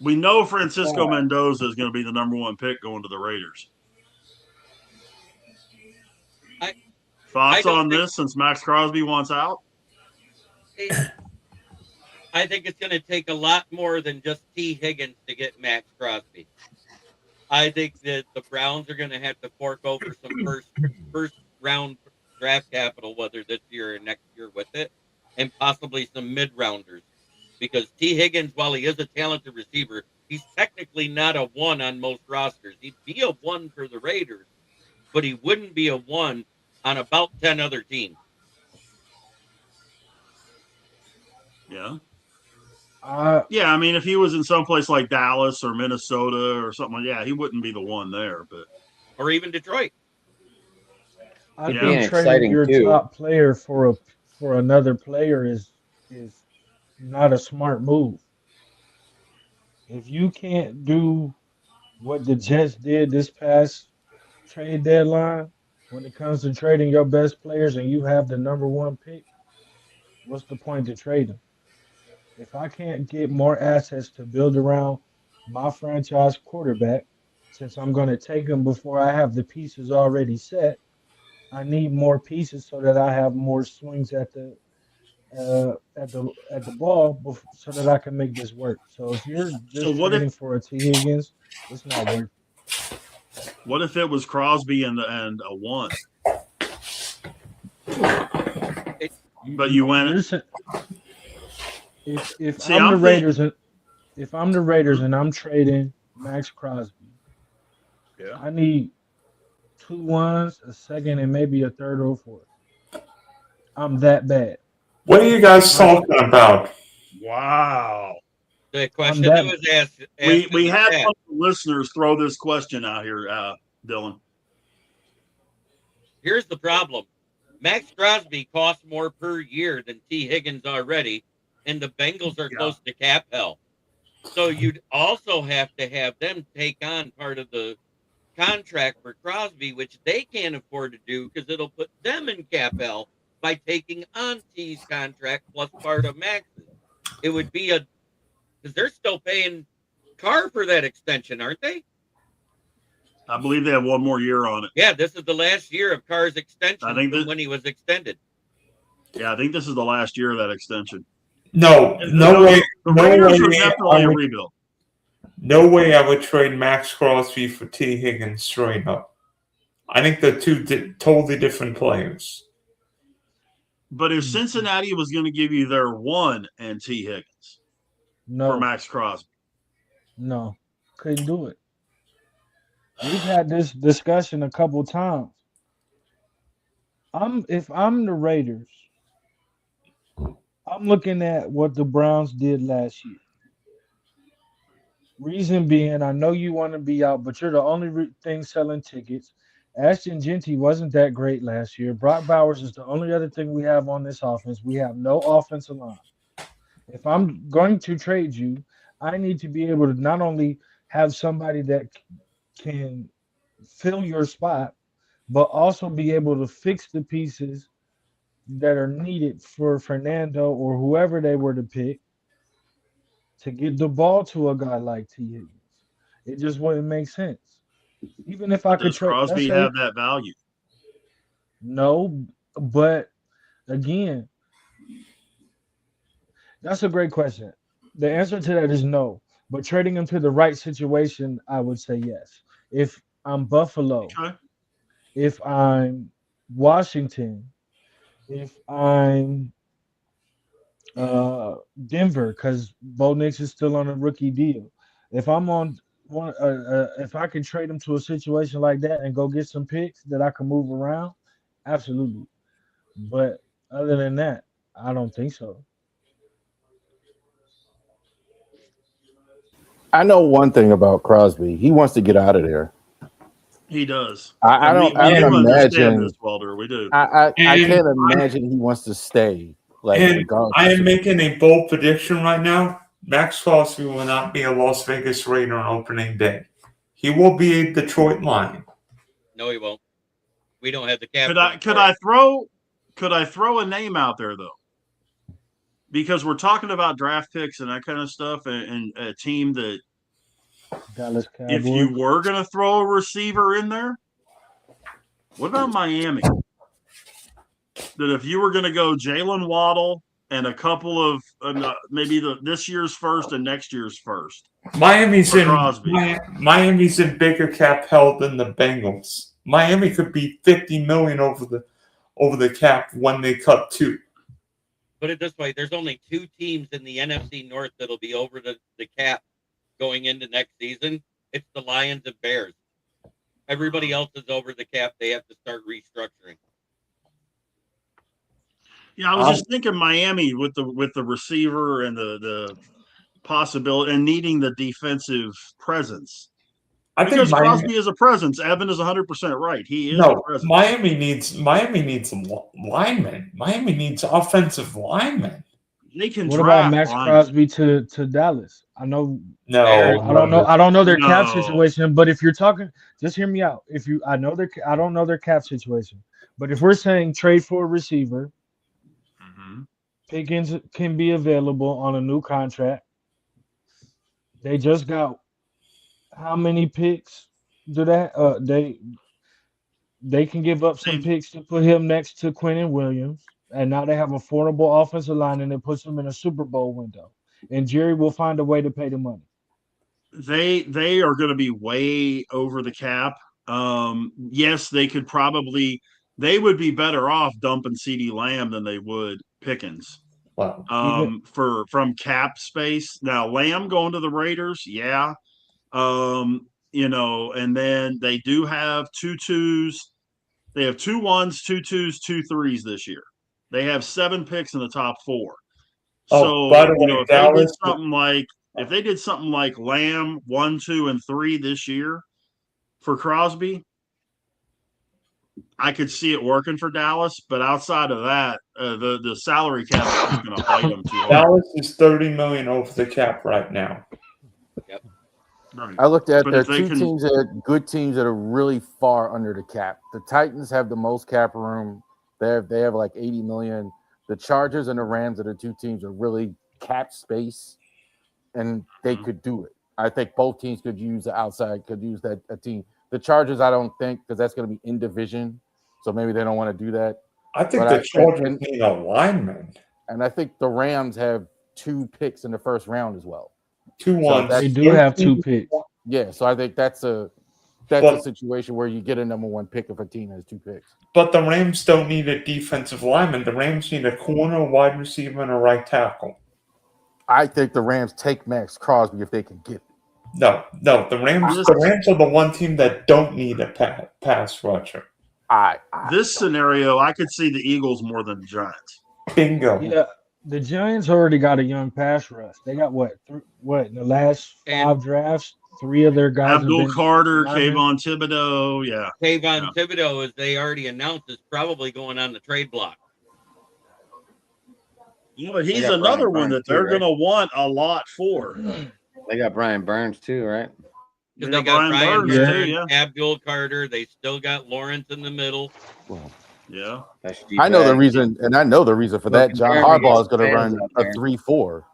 We know Francisco Mendoza is going to be the number 1 pick going to the Raiders. Thoughts on this since Max Crosby wants out?
I think it's going to take a lot more than just T. Higgins to get Max Crosby. I think that the Browns are going to have to fork over some first round draft capital, whether this year or next year with it, and possibly some mid-rounders. Because T. Higgins, while he is a talented receiver, he's technically not a 1 on most rosters. He'd be a 1 for the Raiders, but he wouldn't be a 1 on about 10 other teams.
Yeah. I mean, if he was in someplace like Dallas or Minnesota or something, yeah, he wouldn't be the 1 there, but
or even Detroit.
I think trading your top player for another player is not a smart move. If you can't do what the Jets did this past trade deadline when it comes to trading your best players and you have the number 1 pick, what's the point to trade them? If I can't get more assets to build around my franchise quarterback, since I'm going to take them before I have the pieces already set, I need more pieces so that I have more swings at the ball so that I can make this work. So if you're just trading for a T. Higgins, it's not worth it.
What if it was Crosby and a 1? But you went.
Listen, if I'm the Raiders and I'm trading Max Crosby, I need 2 1s, a second, and maybe a third or 4th. I'm that bad.
What are you guys talking about?
Wow.
The question that was asked.
We had one of the listeners throw this question out here, Dylan.
Here's the problem. Max Crosby costs more per year than T. Higgins already, and the Bengals are close to cap hell. So you'd also have to have them take on part of the contract for Crosby, which they can't afford to do because it'll put them in cap hell by taking on T's contract plus part of Max's. It would be because they're still paying Carr for that extension, aren't they?
I believe they have 1 more year on it.
Yeah, this is the last year of Carr's extension when he was extended.
Yeah, I think this is the last year of that extension.
No way.
The Raiders are definitely a rebuild.
No way I would trade Max Crosby for T. Higgins straight up. I think they're 2 totally different players.
But if Cincinnati was going to give you their one and T. Higgins for
No,
Max Crosby,
no, couldn't do it. We've had this discussion a couple times. If I'm the Raiders, I'm looking at what the Browns did last year. Reason being, I know you want to be out, but you're the only thing selling tickets. Ashton Genty wasn't that great last year. Brock Bowers is the only other thing we have on this offense. We have no offensive line. If I'm going to trade you, I need to be able to not only have somebody that can fill your spot, but also be able to fix the pieces that are needed for Fernando or whoever they were to pick to get the ball to a guy like T. Higgins. It just wouldn't make sense. Even if I
but
could
does
trade, let's
Crosby
say
have that value?
no, but again, that's a great question. The answer to that is no. But trading him to the right situation, I would say yes. If I'm Buffalo,
Okay.
if I'm Washington, if I'm Denver, because Bo Nix is still on a rookie deal. If I'm on one, if I can trade him to a situation like that and go get some picks that I can move around, absolutely. But other than that, I don't think so.
I know one thing about Crosby. He wants to get out of there.
He does.
I
And
don't.
we
I don't
do understand
imagine.
this, Walter. We do.
I
And
can't imagine he wants to stay. Like
And
regardless.
I am making a bold prediction right now. Max Crosby will not be a Las Vegas Raider on opening day. He will be a Detroit Lion.
No, he won't. We don't have the cap.
Could I throw a name out there though? Because we're talking about draft picks and that kind of stuff, and a team that
Dallas
if
Cowboys.
you were going to throw a receiver in there, what about Miami? That if you were going to go Jalen Waddle and a couple of maybe this year's first and next year's first,
Miami's
for
in
Crosby.
Miami's in bigger cap held than the Bengals. Miami could be $50 million over the cap when they cut two.
Put it this way: there's only two teams in the NFC North that'll be over the cap going into next season. It's the Lions and Bears. Everybody else is over the cap. They have to start restructuring.
Yeah, I was just thinking Miami with the receiver and the possibility and needing the defensive presence. Because Crosby is a presence. Evan is 100% right. He is a presence.
Miami needs linemen. Miami needs offensive linemen.
They can.
What about Max Crosby to Dallas? I know.
No,
I don't know their cap situation. But if you're talking, just hear me out. I don't know their cap situation. But if we're saying trade for a receiver, Pickens can be available on a new contract. They just got how many picks? Do that? They can give up some picks to put him next to Quinnen Williams, and now they have a formidable offensive line, and it puts them in a Super Bowl window. And Jerry will find a way to pay the money.
They are going to be way over the cap. Yes, they could probably. They would be better off dumping CeeDee Lamb than they would Pickens.
Wow.
From cap space. Now Lamb going to the Raiders, yeah. And then they do have 2 2s. They have 2 1s, 2 2s, 2 3s this year. They have 7 picks in the top 4. So
by the way, Dallas,
if they did something like Lamb 1, 2, and 3 this year for Crosby, I could see it working for Dallas, but outside of that, the salary cap is going to bite them too hard.
Dallas is $30 million over the cap right now.
Yep.
Right.
I looked at
But
their
if they
two
can-
teams that are good teams that are really far under the cap. The Titans have the most cap room. They have like 80 million. The Chargers and the Rams are the 2 teams that are really cap space, and they could do it. I think both teams could use that a team. The Chargers, I don't think, because that's going to be in division, so maybe they don't want to do that.
I think the Chargers need a lineman.
And I think the Rams have 2 picks in the first round as well.
2 1s.
They do have 2 picks.
Yeah, so I think that's a That's
But-
a situation where you get a number one pick if a team has 2 picks.
But the Rams don't need a defensive lineman. The Rams need a corner, wide receiver, and a right tackle.
I think the Rams take Max Crosby if they can get it.
No. The Rams are the one team that don't need a pass rusher.
This scenario, I could see the Eagles more than the Giants.
Bingo.
Yeah, the Giants already got a young pass rush. They got what in the last 5 drafts, 3 of their guys.
Abdul Carter,
linemen.
Kayvon Thibodeau, yeah.
Kayvon Thibodeau, as they already announced, is probably going on the trade block.
Yeah, but he's
got
another
Brian
one
Burns
that they're
too, right?
going to want a lot for.
They got Brian Burns too, right?
Because
They
they
got
got
Brian
Brian
Burns,
Burns,
too, yeah.
Abdul Carter. They still got Lawrence in the middle.
Well,
Yeah.
that's
I know the
bad.
reason, and I know the reason for that.
Look,
John
Jeremy
Harbaugh
gets
is going to
fans
run
out
a
there.
3-4, so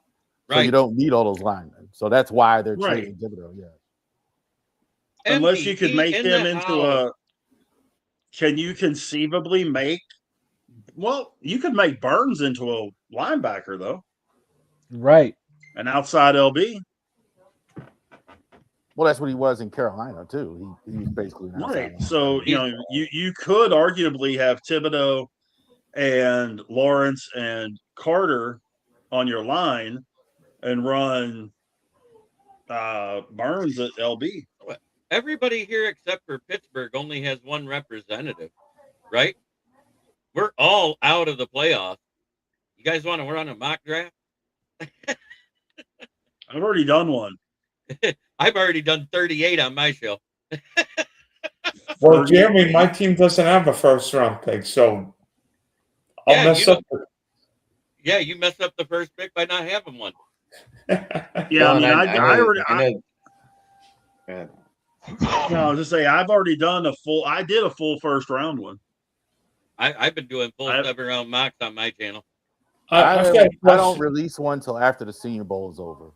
Right.
you don't need all those linemen. So that's why they're
Right.
trading Thibodeau. Yeah.
Unless you could
MVP
make
in
him
the
into
house.
can you conceivably make, you could make Burns into a linebacker, though,
Right.
an outside LB.
Well, that's what he was in Carolina too. He was basically an outside
Right.
linebacker.
So, you could arguably have Thibodeau and Lawrence and Carter on your line and run Burns at LB.
Everybody here except for Pittsburgh only has one representative, right? We're all out of the playoffs. You guys want to run a mock draft?
I've already done one.
I've already done 38 on my show.
Well, Jeremy, my team doesn't have a first-round pick, so I'll
Yeah,
mess
you
up.
Yeah, you messed up the first pick by not having one.
Yeah, I mean, I was just say I've already done I did a full first round one.
I've been doing full 7-round mocks on my channel.
I don't release one till after the Senior Bowl is over.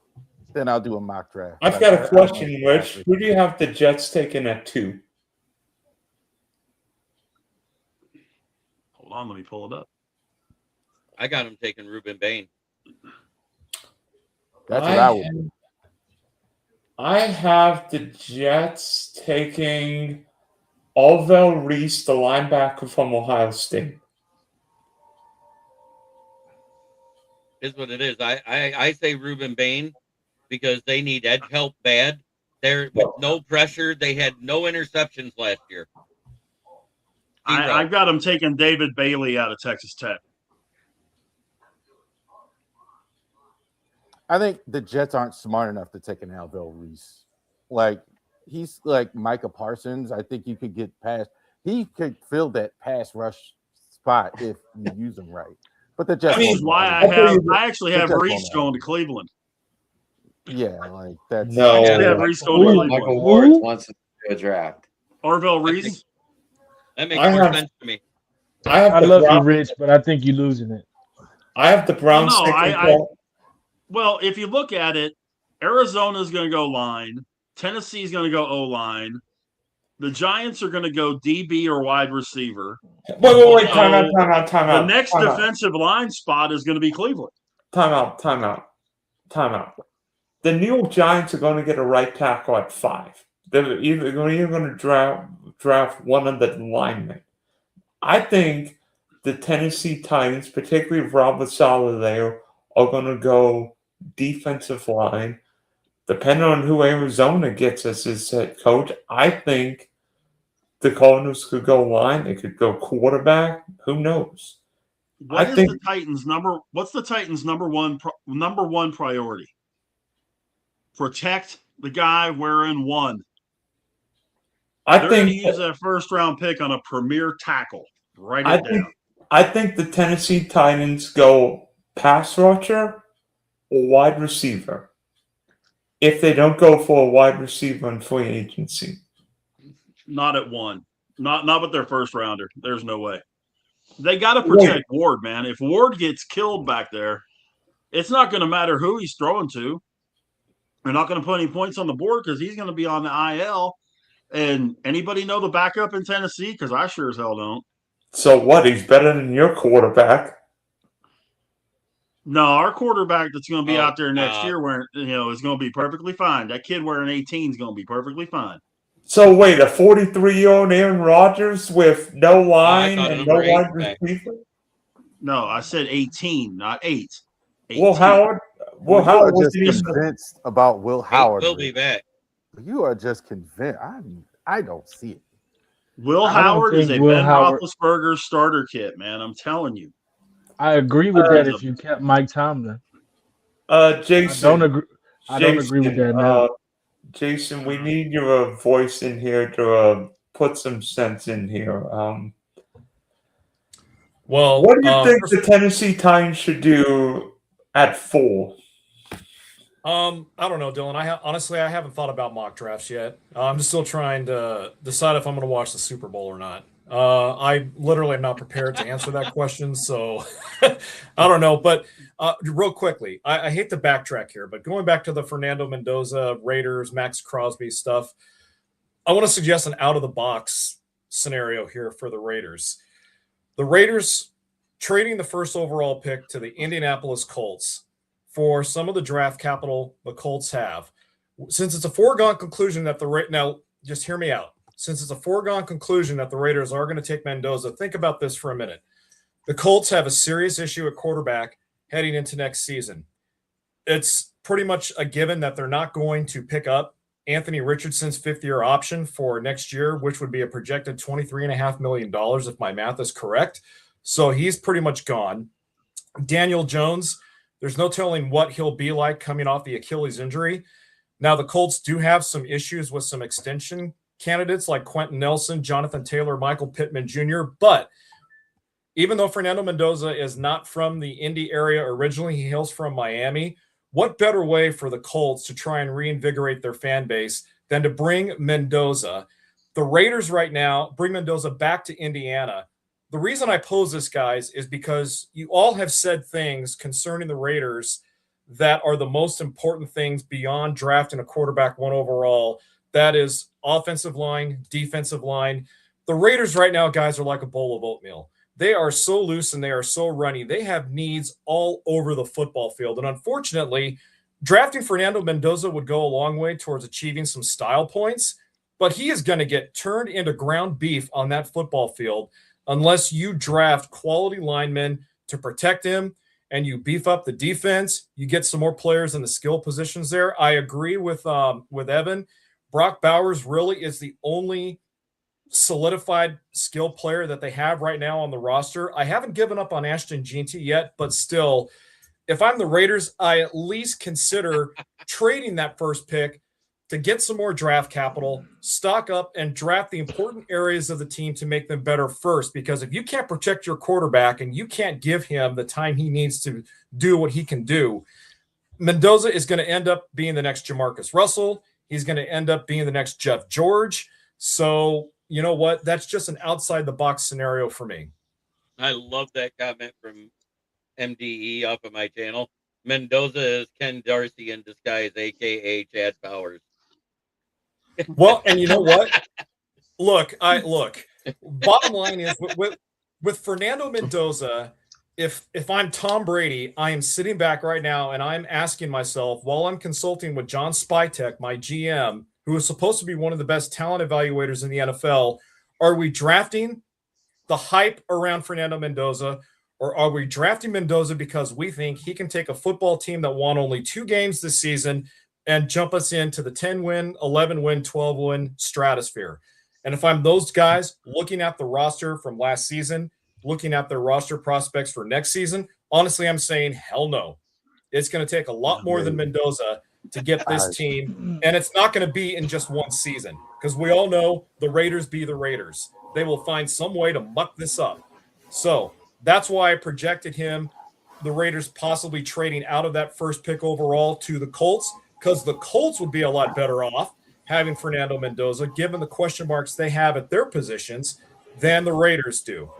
Then I'll do a mock draft.
I've got a question, Rich. Who do you have the Jets taking at 2?
Hold on, let me pull it up.
I got him taking Ruben Bain.
That's what I would do.
I have the Jets taking Orville Reese, the linebacker from Ohio State.
Is what it is. I say Ruben Bain because they need edge help bad. They're with no pressure. They had no interceptions last year.
I've got them taking David Bailey out of Texas Tech.
I think the Jets aren't smart enough to take an Alvin Reese. Like, he's like Micah Parsons. I think you could get past. He could fill that pass rush spot if you use him right. But the Jets.
This is why I actually have Reese going to Cleveland.
Yeah, like that's
no.
I have Reese going to Cleveland.
Michael Ward wants to do a draft.
Orville Reese.
That makes more sense to me.
I love you, Rich, but I think you're losing it.
I have the Browns.
Well, if you look at it, Arizona's going to go line. Tennessee's going to go O-line. The Giants are going to go DB or wide receiver.
Wait. Time out.
The next defensive line spot is going to be Cleveland.
Time out. The New York Giants are going to get a right tackle at 5. They're either going to draft one of the linemen. I think the Tennessee Titans, particularly if Robert Saleh there, are going to go defensive line. Depending on who Arizona gets as his head coach, I think the Cardinals could go line. They could go quarterback. Who knows?
What's the Titans' number one priority? Protect the guy wearing 1. They're going to use that first round pick on a premier tackle. Write it down.
I think the Tennessee Titans go pass rusher or wide receiver. If they don't go for a wide receiver in free agency.
Not at 1. Not with their first rounder. There's no way. They got to protect Ward, man. If Ward gets killed back there, it's not going to matter who he's throwing to. They're not going to put any points on the board because he's going to be on the IL. And anybody know the backup in Tennessee? Because I sure as hell don't.
So what? He's better than your quarterback.
No, our quarterback that's going to be out there next year wearing, is going to be perfectly fine. That kid wearing 18 is going to be perfectly fine.
So wait, a 43-year-old Aaron Rodgers with no line
thought
and
number
no
8
wide
back.
receiver?
No, I said 18, not 8. 18.
Well, Howard.
Well, you
Howard
are just
wasn't even.
convinced about Will
8
Howard.
will be back.
You are just convinced. I don't see it.
Will
I don't
Howard is
think
a
Will
Ben
Howard.
Roethlisberger starter kit, man. I'm telling you.
I agree with that if you kept Mike Tomlin.
Jason.
I don't agree with that now.
Jason, we need your voice in here to put some sense in here.
Well,
what do you think the Tennessee Titans should do at 4?
I don't know, Dylan. Honestly, I haven't thought about mock drafts yet. I'm still trying to decide if I'm going to watch the Super Bowl or not. I literally am not prepared to answer that question, so I don't know. But real quickly, I hate to backtrack here, but going back to the Fernando Mendoza, Raiders, Max Crosby stuff, I want to suggest an out-of-the-box scenario here for the Raiders. The Raiders trading the first overall pick to the Indianapolis Colts for some of the draft capital the Colts have. Since it's a foregone conclusion that now just hear me out. Since it's a foregone conclusion that the Raiders are going to take Mendoza, think about this for a minute. The Colts have a serious issue at quarterback heading into next season. It's pretty much a given that they're not going to pick up Anthony Richardson's fifth-year option for next year, which would be a projected $23.5 million if my math is correct. So he's pretty much gone. Daniel Jones, there's no telling what he'll be like coming off the Achilles injury. Now, the Colts do have some issues with some extension candidates like Quentin Nelson, Jonathan Taylor, Michael Pittman Jr., but even though Fernando Mendoza is not from the Indy area originally, he hails from Miami. What better way for the Colts to try and reinvigorate their fan base than to bring Mendoza? The Raiders right now bring Mendoza back to Indiana. The reason I pose this, guys, is because you all have said things concerning the Raiders that are the most important things beyond drafting a quarterback 1 overall. That is offensive line, defensive line. The Raiders right now, guys, are like a bowl of oatmeal. They are so loose and they are so runny. They have needs all over the football field. And unfortunately, drafting Fernando Mendoza would go a long way towards achieving some style points, but he is going to get turned into ground beef on that football field unless you draft quality linemen to protect him and you beef up the defense. You get some more players in the skill positions there. I agree with Evan. Brock Bowers really is the only solidified skill player that they have right now on the roster. I haven't given up on Ashton Jeanty yet, but still, if I'm the Raiders, I at least consider trading that first pick to get some more draft capital, stock up, and draft the important areas of the team to make them better first. Because if you can't protect your quarterback and you can't give him the time he needs to do what he can do, Mendoza is going to end up being the next Jamarcus Russell. He's going to end up being the next Jeff George. So, you know what? That's just an outside-the-box scenario for me.
I love that comment from MDE off of my channel. Mendoza is Ken Darcy in disguise, a.k.a. Chad Powers.
Well, and you know what? Look. Bottom line is with Fernando Mendoza, if I'm Tom Brady, I am sitting back right now and I'm asking myself while I'm consulting with John Spytek, my GM, who is supposed to be one of the best talent evaluators in the NFL, are we drafting the hype around Fernando Mendoza, or are we drafting Mendoza because we think he can take a football team that won only 2 games this season and jump us into the 10-win, 11-win, 12-win stratosphere? And if I'm those guys looking at the roster from last season, looking at their roster prospects for next season, honestly, I'm saying hell no. It's going to take a lot more than Mendoza to get this team, and it's not going to be in just one season because we all know the Raiders be the Raiders. They will find some way to muck this up. So that's why I projected him, the Raiders possibly trading out of that first pick overall to the Colts, because the Colts would be a lot better off having Fernando Mendoza, given the question marks they have at their positions, than the Raiders do.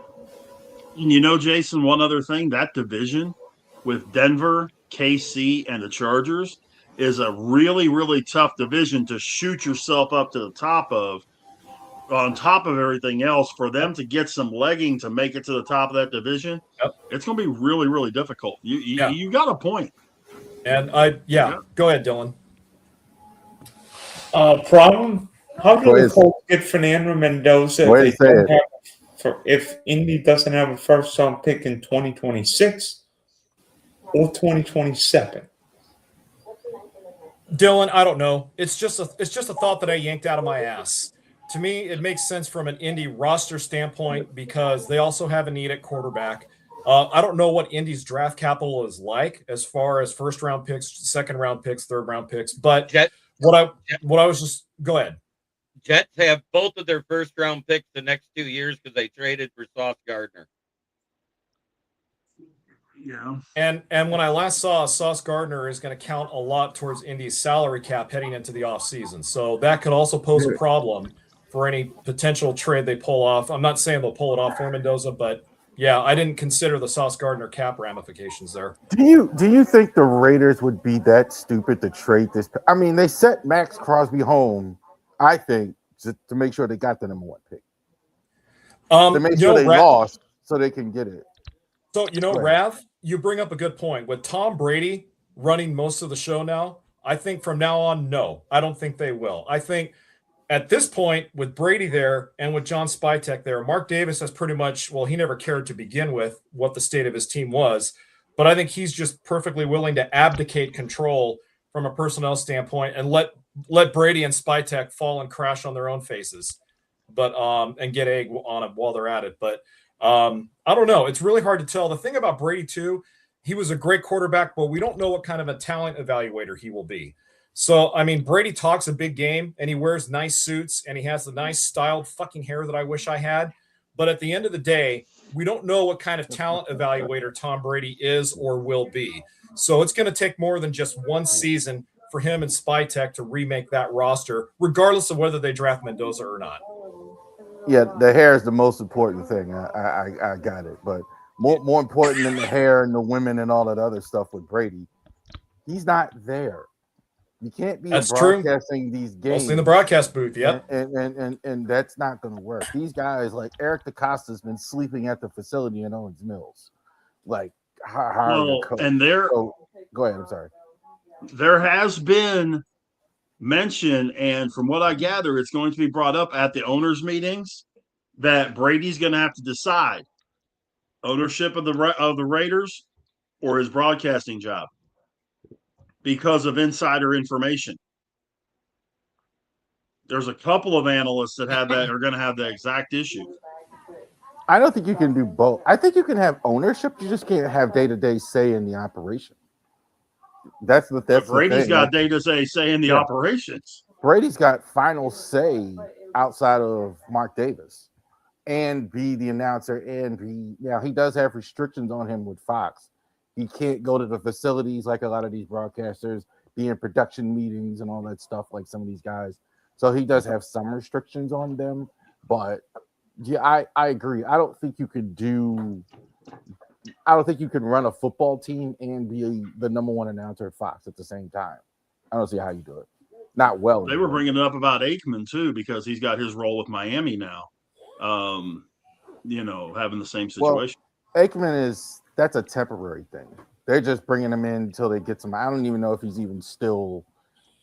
And you know, Jason, one other thing, that division with Denver, KC, and the Chargers is a really, really tough division to shoot yourself up to the top of, on top of everything else. For them to get some legging to make it to the top of that division, it's going to be really, really difficult. You got a point.
And go ahead, Dylan.
How do
Go
the
ahead.
Colts get Fernando Mendoza
Go ahead and say it.
if Indy doesn't have a first round pick in 2026 or 2027?
Dylan, I don't know. It's just a thought that I yanked out of my ass. To me, it makes sense from an Indy roster standpoint because they also have a need at quarterback. I don't know what Indy's draft capital is like as far as first round picks, second round picks, third round picks. But what I was just go ahead.
Jets have both of their first round picks the next 2 years because they traded for Sauce Gardner.
Yeah.
And when I last saw, Sauce Gardner is going to count a lot towards Indy's salary cap heading into the offseason. So that could also pose a problem for any potential trade they pull off. I'm not saying they'll pull it off for Mendoza, but yeah, I didn't consider the Sauce Gardner cap ramifications there.
Do you think the Raiders would be that stupid to trade this? I mean, they sent Max Crosby home, I think, to make sure they got the number 1 pick. To make sure they lost so they can get it.
So, Rav, you bring up a good point. With Tom Brady running most of the show now, I think from now on, no, I don't think they will. I think at this point, with Brady there and with John Spytek there, Mark Davis has pretty much, well, he never cared to begin with what the state of his team was, but I think he's just perfectly willing to abdicate control from a personnel standpoint and let Brady and Spytek fall and crash on their own faces, but and get egg on it while they're at it. But I don't know. It's really hard to tell. The thing about Brady too, he was a great quarterback, but we don't know what kind of a talent evaluator he will be. So, I mean, Brady talks a big game and he wears nice suits and he has the nice styled fucking hair that I wish I had. But at the end of the day, we don't know what kind of talent evaluator Tom Brady is or will be. So it's going to take more than just one season for him and Spytek to remake that roster, regardless of whether they draft Mendoza or not.
Yeah, the hair is the most important thing. I got it. But more important than the hair and the women and all that other stuff with Brady, he's not there. You can't be broadcasting these games.
Mostly in the broadcast booth, yep.
And that's not going to work. These guys, like Eric DeCosta's been sleeping at the facility in Owens Mills. Like,
well, and
so, go ahead, I'm sorry.
There has been mention, and from what I gather, it's going to be brought up at the owners' meetings that Brady's going to have to decide ownership of the Raiders or his broadcasting job because of insider information. There's a couple of analysts that have that are going to have the exact issue.
I don't think you can do both. I think you can have ownership. You just can't have day-to-day say in the operation. That's
Brady's got day-to-day say in the operations.
Brady's got final say outside of Mark Davis and be the announcer and be, he does have restrictions on him with Fox. He can't go to the facilities like a lot of these broadcasters, be in production meetings and all that stuff like some of these guys. So he does have some restrictions on them. But yeah, I agree. I don't think you could run a football team and be the number 1 announcer at Fox at the same time. I don't see how you do it. Not well.
They were bringing it up about Aikman too because he's got his role with Miami now. Having the same situation.
Well, Aikman that's a temporary thing. They're just bringing him in until they get some. I don't even know if he's even still.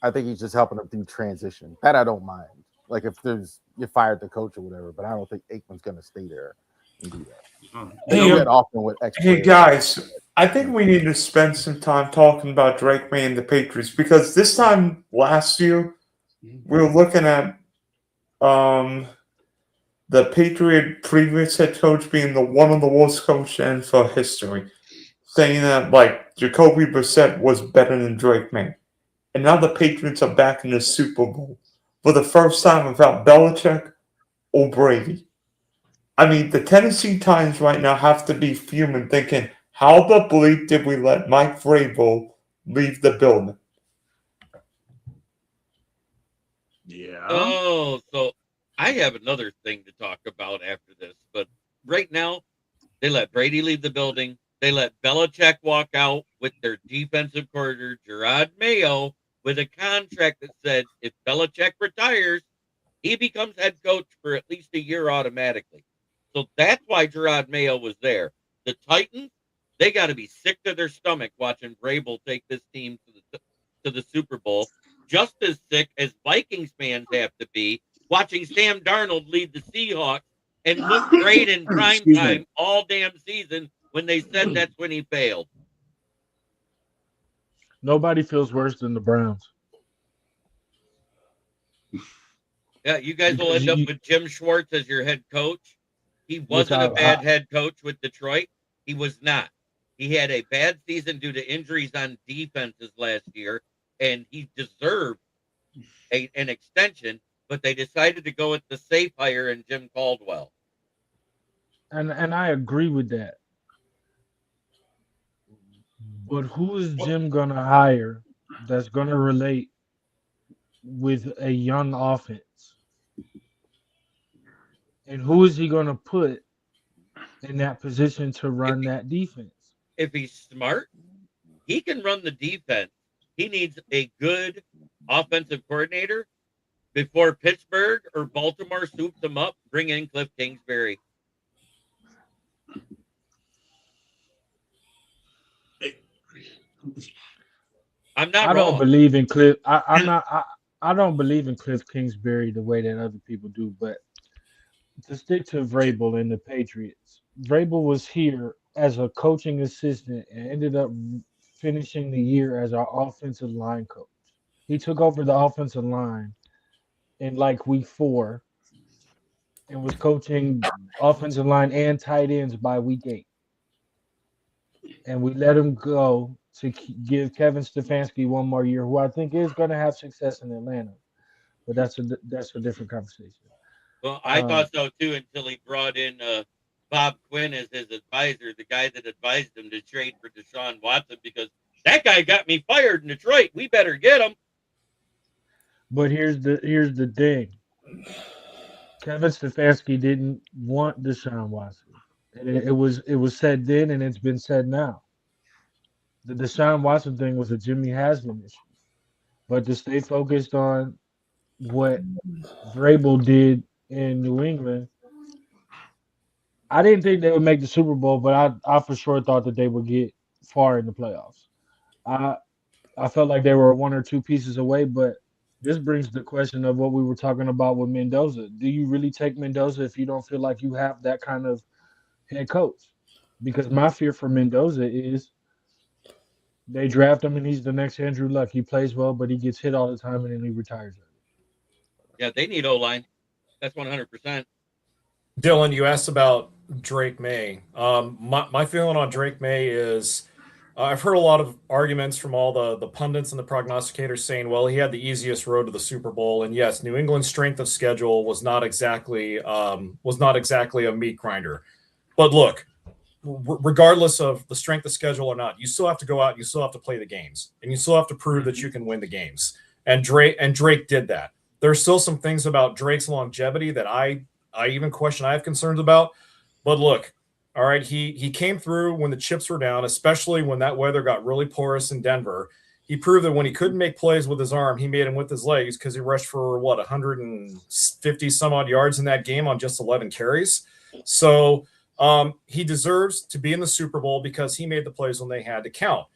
I think he's just helping them through transition. That I don't mind. Like if you fired the coach or whatever, but I don't think Aikman's going to stay there and do that. They do that often with
Hey guys, I think we need to spend some time talking about Drake Maye and the Patriots because this time last year we were looking at the Patriot previous head coach being one of the worst coaches in history, saying that like Jacoby Brissett was better than Drake Maye. And now the Patriots are back in the Super Bowl for the first time without Belichick or Brady. I mean, the Tennessee Titans right now have to be fuming, thinking, how the bleep did we let Mike Vrabel leave the building?
Yeah.
Oh, so I have another thing to talk about after this. But right now, they let Brady leave the building. They let Belichick walk out with their defensive coordinator, Gerard Mayo, with a contract that said if Belichick retires, he becomes head coach for at least a year automatically. So that's why Gerard Mayo was there. The Titans, they got to be sick to their stomach watching Vrabel take this team to the Super Bowl. just as sick as Vikings fans have to be watching Sam Darnold lead the Seahawks and look great in prime
Excuse me.
time all damn season when they said that's when he failed.
Nobody feels worse than the Browns.
Yeah, you guys will
Because
end up with Jim Schwartz as your head coach. He
which
wasn't a bad head coach with Detroit. He was not. He had a bad season due to injuries on defenses last year, and he deserved an extension, but they decided to go with the safe hire in Jim Caldwell.
and I agree with that. But who is Jim gonna hire that's gonna relate with a young offense? And who is he gonna put in that position to run that defense?
If he's smart, he can run the defense. He needs a good offensive coordinator before Pittsburgh or Baltimore soups him up. Bring in Cliff Kingsbury. I'm not
I don't
wrong.
believe in Cliff. I don't believe in Cliff Kingsbury the way that other people do. But to stick to Vrabel and the Patriots, Vrabel was here as a coaching assistant and ended up finishing the year as our offensive line coach. He took over the offensive line in like week 4 and was coaching offensive line and tight ends by week 8. And we let him go to give Kevin Stefanski one more year, who I think is going to have success in Atlanta. But that's a different conversation.
Well, I thought so too until he brought in Bob Quinn as his advisor, the guy that advised him to trade for Deshaun Watson, because that guy got me fired in Detroit. We better get him.
But here's the thing. Kevin Stefanski didn't want Deshaun Watson. And it was said then, and it's been said now. The Deshaun Watson thing was a Jimmy Haslam issue. But to stay focused on what Vrabel did in New England, I didn't think they would make the Super Bowl, but I for sure thought that they would get far in the playoffs. I felt like they were 1 or 2 pieces away, but this brings the question of what we were talking about with Mendoza. Do you really take Mendoza if you don't feel like you have that kind of head coach? Because my fear for Mendoza is they draft him and he's the next Andrew Luck. He plays well, but he gets hit all the time and then he retires.
Yeah, they need O-line. That's 100%.
Dylan, you asked about Drake Maye. My feeling on Drake Maye is I've heard a lot of arguments from all the pundits and the prognosticators saying, well, he had the easiest road to the Super Bowl. And yes, New England's strength of schedule was not exactly a meat grinder. But look, regardless of the strength of schedule or not, you still have to go out, you still have to play the games, and you still have to prove that you can win the games. And Drake did that. There's still some things about Drake's longevity that I even question, I have concerns about. But look, all right, he came through when the chips were down, especially when that weather got really porous in Denver. He proved that when he couldn't make plays with his arm, he made them with his legs because he rushed for 150 some odd yards in that game on just 11 carries. So he deserves to be in the Super Bowl because he made the plays when they had to count.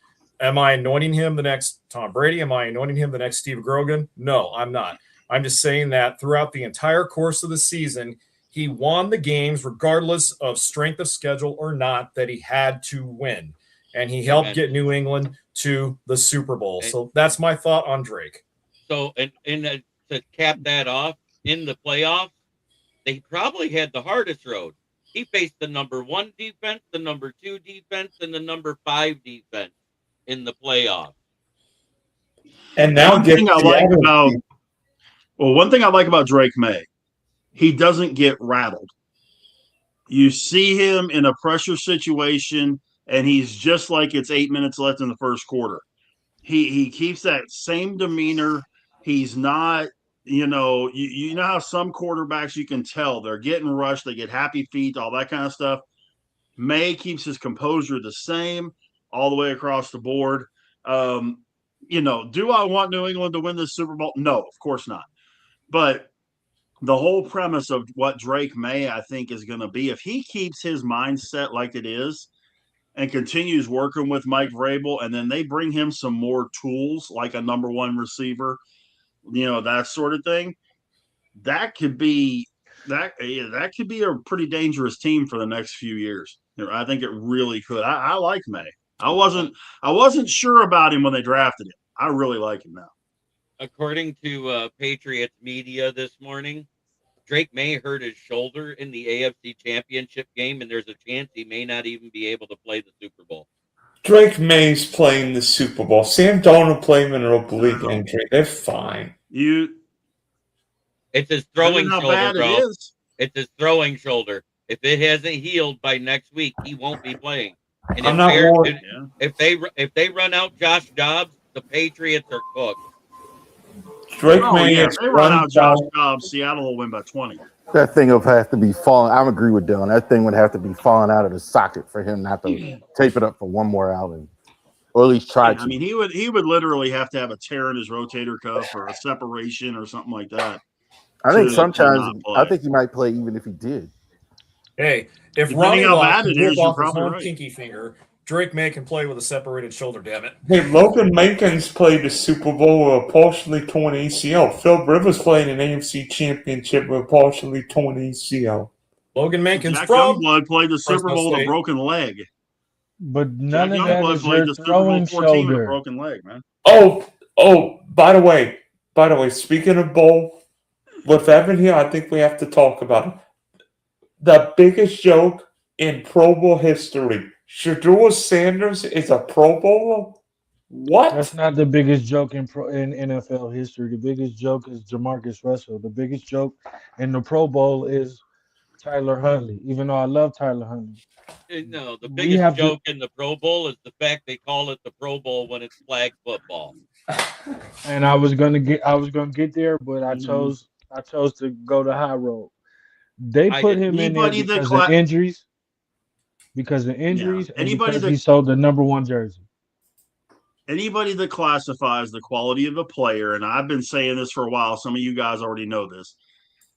Am I anointing him the next Tom Brady? Am I anointing him the next Steve Grogan? No, I'm not. I'm just saying that throughout the entire course of the season, he won the games regardless of strength of schedule or not that he had to win. And he helped get New England to the Super Bowl. So that's my thought on Drake.
So, and to cap that off, in the playoffs, they probably had the hardest road. He faced the number 1 defense, the number 2 defense, and the number 5 defense in the playoffs.
And now
one thing I like about Drake Maye, he doesn't get rattled. You see him in a pressure situation, and he's just like it's 8 minutes left in the first quarter. He keeps that same demeanor. He's not, you know how some quarterbacks you can tell they're getting rushed, they get happy feet, all that kind of stuff. Maye keeps his composure the same all the way across the board. Do I want New England to win this Super Bowl? No, of course not. But the whole premise of what Drake Maye, I think, is going to be, if he keeps his mindset like it is and continues working with Mike Vrabel, and then they bring him some more tools like a number 1 receiver, that sort of thing. That could be that could be a pretty dangerous team for the next few years. I think it really could. I like Maye. I wasn't sure about him when they drafted him. I really like him now.
According to Patriots media this morning, Drake Maye hurt his shoulder in the AFC Championship game, and there's a chance he may not even be able to play the Super Bowl.
Drake Maye's playing the Super Bowl. Sam Darnold playing an oblique injury. They're fine.
It's his throwing shoulder, bro.
It is.
It's his throwing shoulder. If it hasn't healed by next week, he won't be playing. And
I'm not worried.
if they run out Josh Dobbs, the Patriots are cooked.
Drake Maye
if they run out Josh Dobbs, Seattle will win by 20.
That thing will have to be falling. I agree with Dylan. That thing would have to be falling out of the socket for him not to tape it up for one more outing, or at least try to.
I mean, he would literally have to have a tear in his rotator cuff or a separation or something like that.
I think sometimes I think he might play even if he did.
Hey, if Ronnie Lott can rip off his own pinky finger, Drake Maye can play with a separated shoulder, damn it.
Hey, Logan Mankins played the Super Bowl with a partially torn ACL. Phil Rivers played an AFC Championship with a partially torn ACL.
Logan Mankins
Jack
from
Youngblood played the Super Bowl with a broken leg.
But none
Jack
of that
Youngblood
is
played
your
the Super Bowl
throwing
14 with a
shoulder.
broken leg, man.
Oh, by the way, speaking of bowl, with Evan here, I think we have to talk about it. The biggest joke in Pro Bowl history. Shedeur Sanders is a Pro Bowler? What?
That's not the biggest joke in NFL history. The biggest joke is Jamarcus Russell. The biggest joke in the Pro Bowl is Tyler Huntley, even though I love Tyler Huntley.
No, the biggest joke in the Pro Bowl is the fact they call it the Pro Bowl when it's flag football.
And I was gonna get there, but I chose to go the high road. They put him in there because of injuries. Because of injuries, and because he sold the number 1 jersey.
Anybody that classifies the quality of a player, and I've been saying this for a while, some of you guys already know this,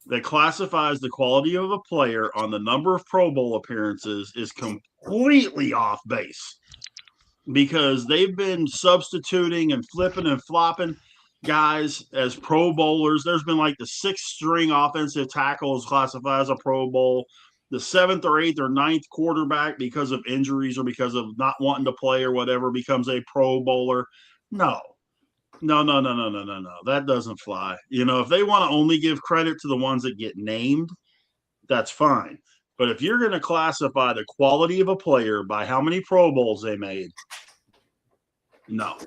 that classifies the quality of a player on the number of Pro Bowl appearances is completely off base. Because they've been substituting and flipping and flopping guys as Pro Bowlers. There's been like the 6th string offensive tackle is classified as a Pro Bowl. The 7th or 8th or 9th quarterback, because of injuries or because of not wanting to play or whatever, becomes a Pro Bowler. No. That doesn't fly. If they want to only give credit to the ones that get named, that's fine. But if you're going to classify the quality of a player by how many Pro Bowls they made, no.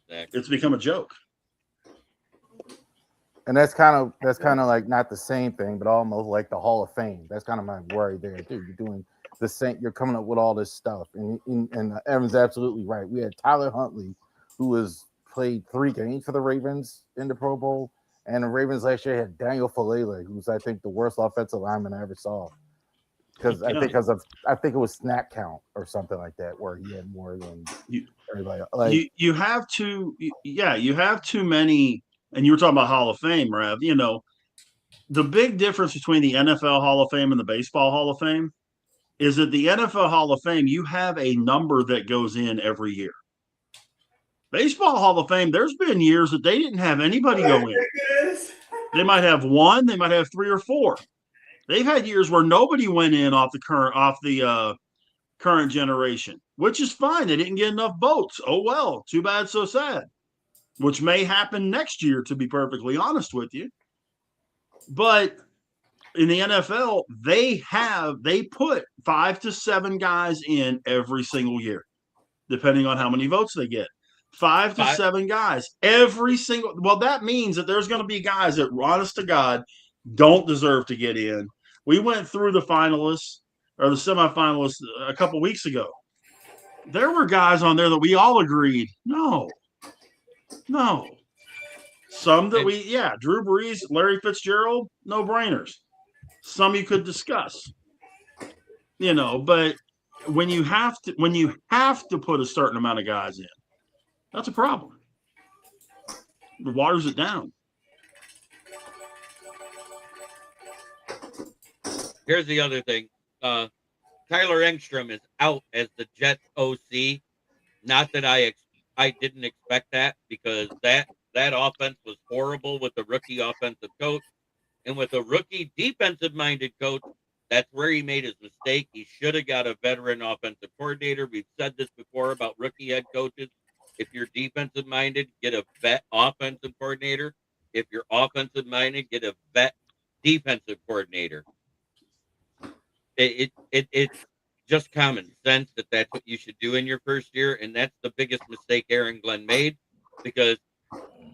It's become a joke.
And that's kind of like not the same thing, but almost like the Hall of Fame. That's kind of my worry there, too. You're doing the same. You're coming up with all this stuff, and Evan's absolutely right. We had Tyler Huntley, who has played 3 games for the Ravens in the Pro Bowl, and the Ravens last year had Daniel Falele, who's I think the worst offensive lineman I ever saw. Because I think it was snap count or something like that, where he had more than everybody else. Like,
you have too many. And you were talking about Hall of Fame, Rev. The big difference between the NFL Hall of Fame and the Baseball Hall of Fame is that the NFL Hall of Fame, you have a number that goes in every year. Baseball Hall of Fame, there's been years that they didn't have anybody go in. They might have 1, they might have 3 or 4. They've had years where nobody went in off the current generation, which is fine. They didn't get enough votes. Oh well, too bad, so sad. Which may happen next year, to be perfectly honest with you. But in the NFL, they put 5 to 7 guys in every single year, depending on how many votes they get. 5 to 7 guys every single. Well, that means that there's going to be guys that, honest to God, don't deserve to get in. We went through the finalists or the semifinalists a couple weeks ago. There were guys on there that we all agreed, no. Some that Drew Brees, Larry Fitzgerald, no brainers. Some you could discuss, but when you have to put a certain amount of guys in, that's a problem. It waters it down.
Here's the other thing. Tyler Engstrom is out as the Jets OC. Not that I I didn't expect that because that offense was horrible with the rookie offensive coach. And with a rookie defensive-minded coach, that's where he made his mistake. He should have got a veteran offensive coordinator. We've said this before about rookie head coaches. If you're defensive-minded, get a vet offensive coordinator. If you're offensive-minded, get a vet defensive coordinator. It's just common sense that that's what you should do in your first year, and that's the biggest mistake Aaron Glenn made because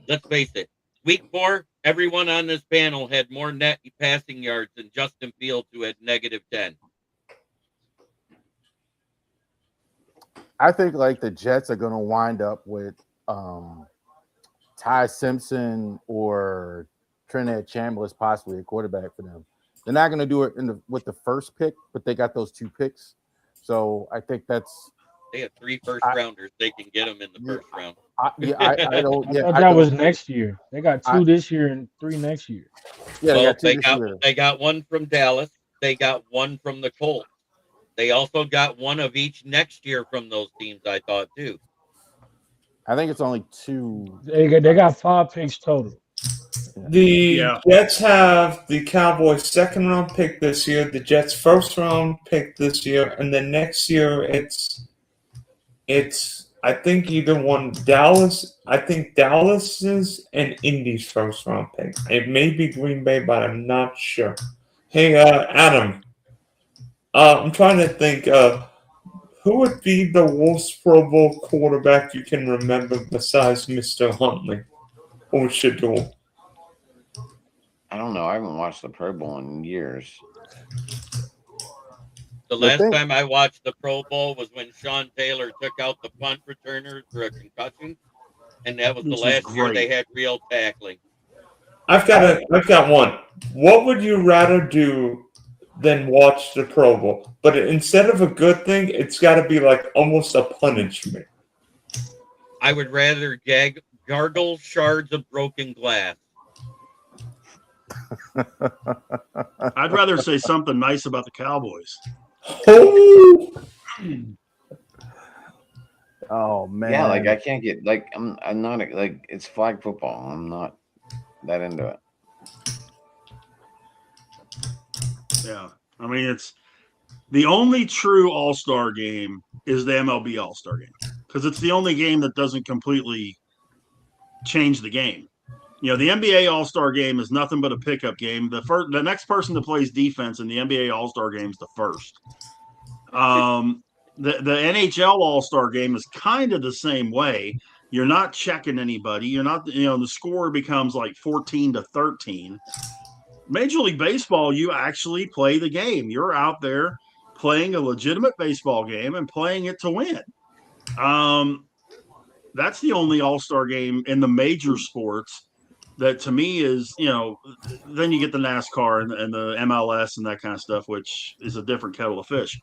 let's face it, week 4, everyone on this panel had more net passing yards than Justin Fields, who had -10.
I think like the Jets are going to wind up with Ty Simpson or Trinidad Chambliss possibly a quarterback for them. They're not going to do it with the first pick, but they got those 2 picks. So I think that's
they have 3 first rounders. They can get them in the first round.
I don't.
I thought that was next year. They got 2 this year and 3 next year.
Yeah,
well,
year.
They got 1 from Dallas. They got 1 from the Colts. They also got 1 of each next year from those teams, I thought, too.
I think it's only 2.
They got 5 picks total.
The Jets have the Cowboys' 2nd round pick this year, the Jets' 1st round pick this year, and then next year it's I think either one Dallas. I think Dallas's and Indy's 1st round pick. It may be Green Bay, but I'm not sure. Hey, Adam. I'm trying to think. Who would be the worst Pro Bowl quarterback you can remember besides Mr. Huntley or Shador?
I don't know. I haven't watched the Pro Bowl in years.
The last time I watched the Pro Bowl was when Sean Taylor took out the punt returner for a concussion, and that was the last year they had real tackling.
I've got one. What would you rather do than watch the Pro Bowl? But instead of a good thing, it's got to be like almost a punishment.
I would rather gargle shards of broken glass.
I'd rather say something nice about the Cowboys.
Oh man!
Yeah, like I can't get like I'm not like it's flag football. I'm not that into it.
Yeah, I mean it's the only true All-Star game is the MLB All-Star game because it's the only game that doesn't completely change the game. You know, the NBA All-Star game is nothing but a pickup game. The next person that plays defense in the NBA All-Star game is the first. The NHL All-Star game is kind of the same way. You're not checking anybody. You're not, the score becomes like 14-13. Major League Baseball, you actually play the game. You're out there playing a legitimate baseball game and playing it to win. That's the only All-Star game in the major sports that to me is, then you get the NASCAR and the MLS and that kind of stuff, which is a different kettle of fish.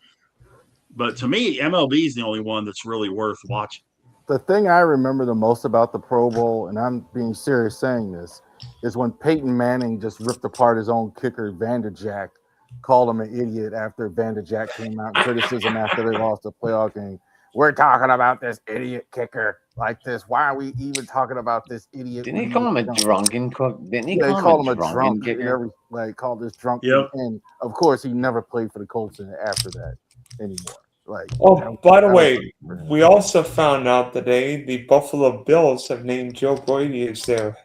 But to me, MLB is the only one that's really worth watching.
The thing I remember the most about the Pro Bowl, and I'm being serious saying this, is when Peyton Manning just ripped apart his own kicker, Vanderjack, called him an idiot after Vanderjack came out in criticism after they lost the playoff game. We're talking about this idiot kicker like this. Why are we even talking about this idiot?
Didn't he call him a drunken cook? Didn't he
call him a
drunk
kicker? Called this drunk.
Yep.
And of course, he never played for the Colts after that anymore.
By the way, we also found out today the Buffalo Bills have named Joe Brady as their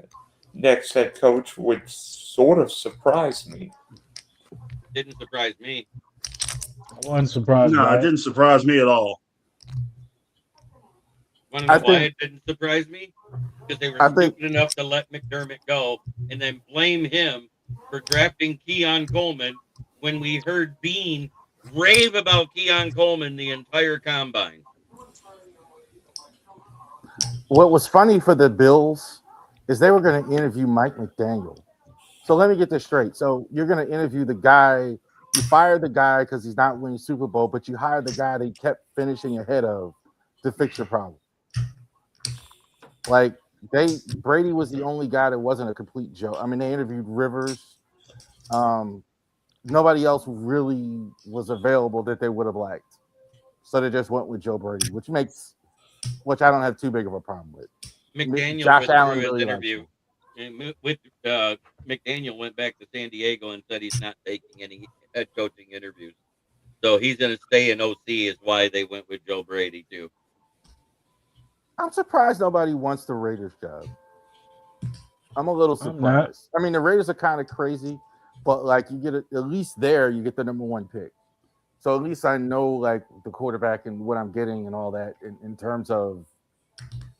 next head coach, which sort of surprised me.
Didn't surprise me.
I wasn't surprised.
No, it didn't surprise me at all.
Want to know why it didn't surprise me? Because they were stupid enough to let McDermott go and then blame him for drafting Keon Coleman when we heard Bean rave about Keon Coleman the entire combine.
What was funny for the Bills is they were going to interview Mike McDaniel. So let me get this straight. So you're going to interview the guy, you fired the guy because he's not winning Super Bowl, but you hired the guy they kept finishing ahead of to fix your problem. Like Brady was the only guy that wasn't a complete joke. I mean, they interviewed Rivers. Nobody else really was available that they would have liked. So they just went with Joe Brady, which makes which I don't have too big of a problem with.
McDaniel
Josh Allen
withdrew his
really likes
interview. And with McDaniel went back to San Diego and said he's not taking any head coaching interviews. So he's going to stay in OC is why they went with Joe Brady too.
I'm surprised nobody wants the Raiders job. I'm a little surprised. I mean, the Raiders are kind of crazy, but like you get at least there, you get the number 1 pick. So at least I know like the quarterback and what I'm getting and all that in terms of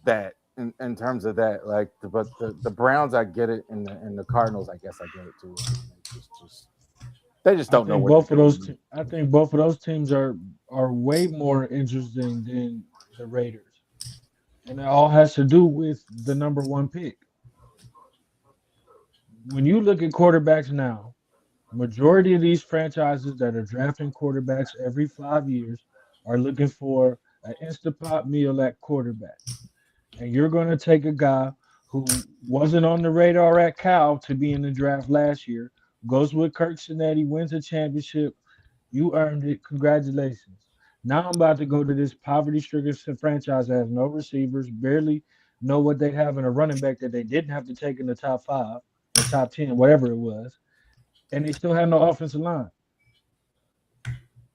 that. In terms of that, like, but the Browns, I get it, and the Cardinals, I guess I get it too. They just don't know what
both of those. I think both of those teams are way more interesting than the Raiders, and it all has to do with the number 1 pick. When you look at quarterbacks now, majority of these franchises that are drafting quarterbacks every 5 years are looking for an Instapot meal at quarterback. And you're going to take a guy who wasn't on the radar at Cal to be in the draft last year, goes with Kirk Cincinnati, wins a championship. You earned it. Congratulations. Now I'm about to go to this poverty-stricken franchise that has no receivers, barely know what they have in a running back that they didn't have to take in the top 5 or top 10, whatever it was, and they still have no offensive line.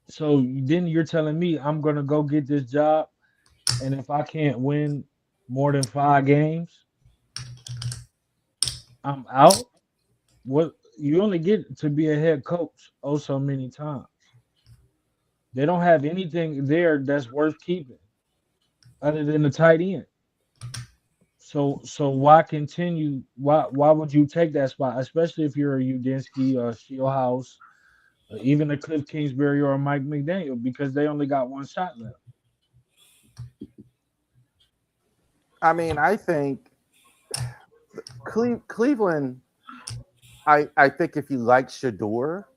So then you're telling me I'm going to go get this job, and if I can't win more than 5 games, I'm out. What you only get to be a head coach so many times. They don't have anything there that's worth keeping other than the tight end. So why continue? Why would you take that spot, especially if you're a Udinski or a Shieldhouse, or even a Cliff Kingsbury or a Mike McDaniel, because they only got 1 shot left.
I mean, I think Cleveland, I think if you like Shador,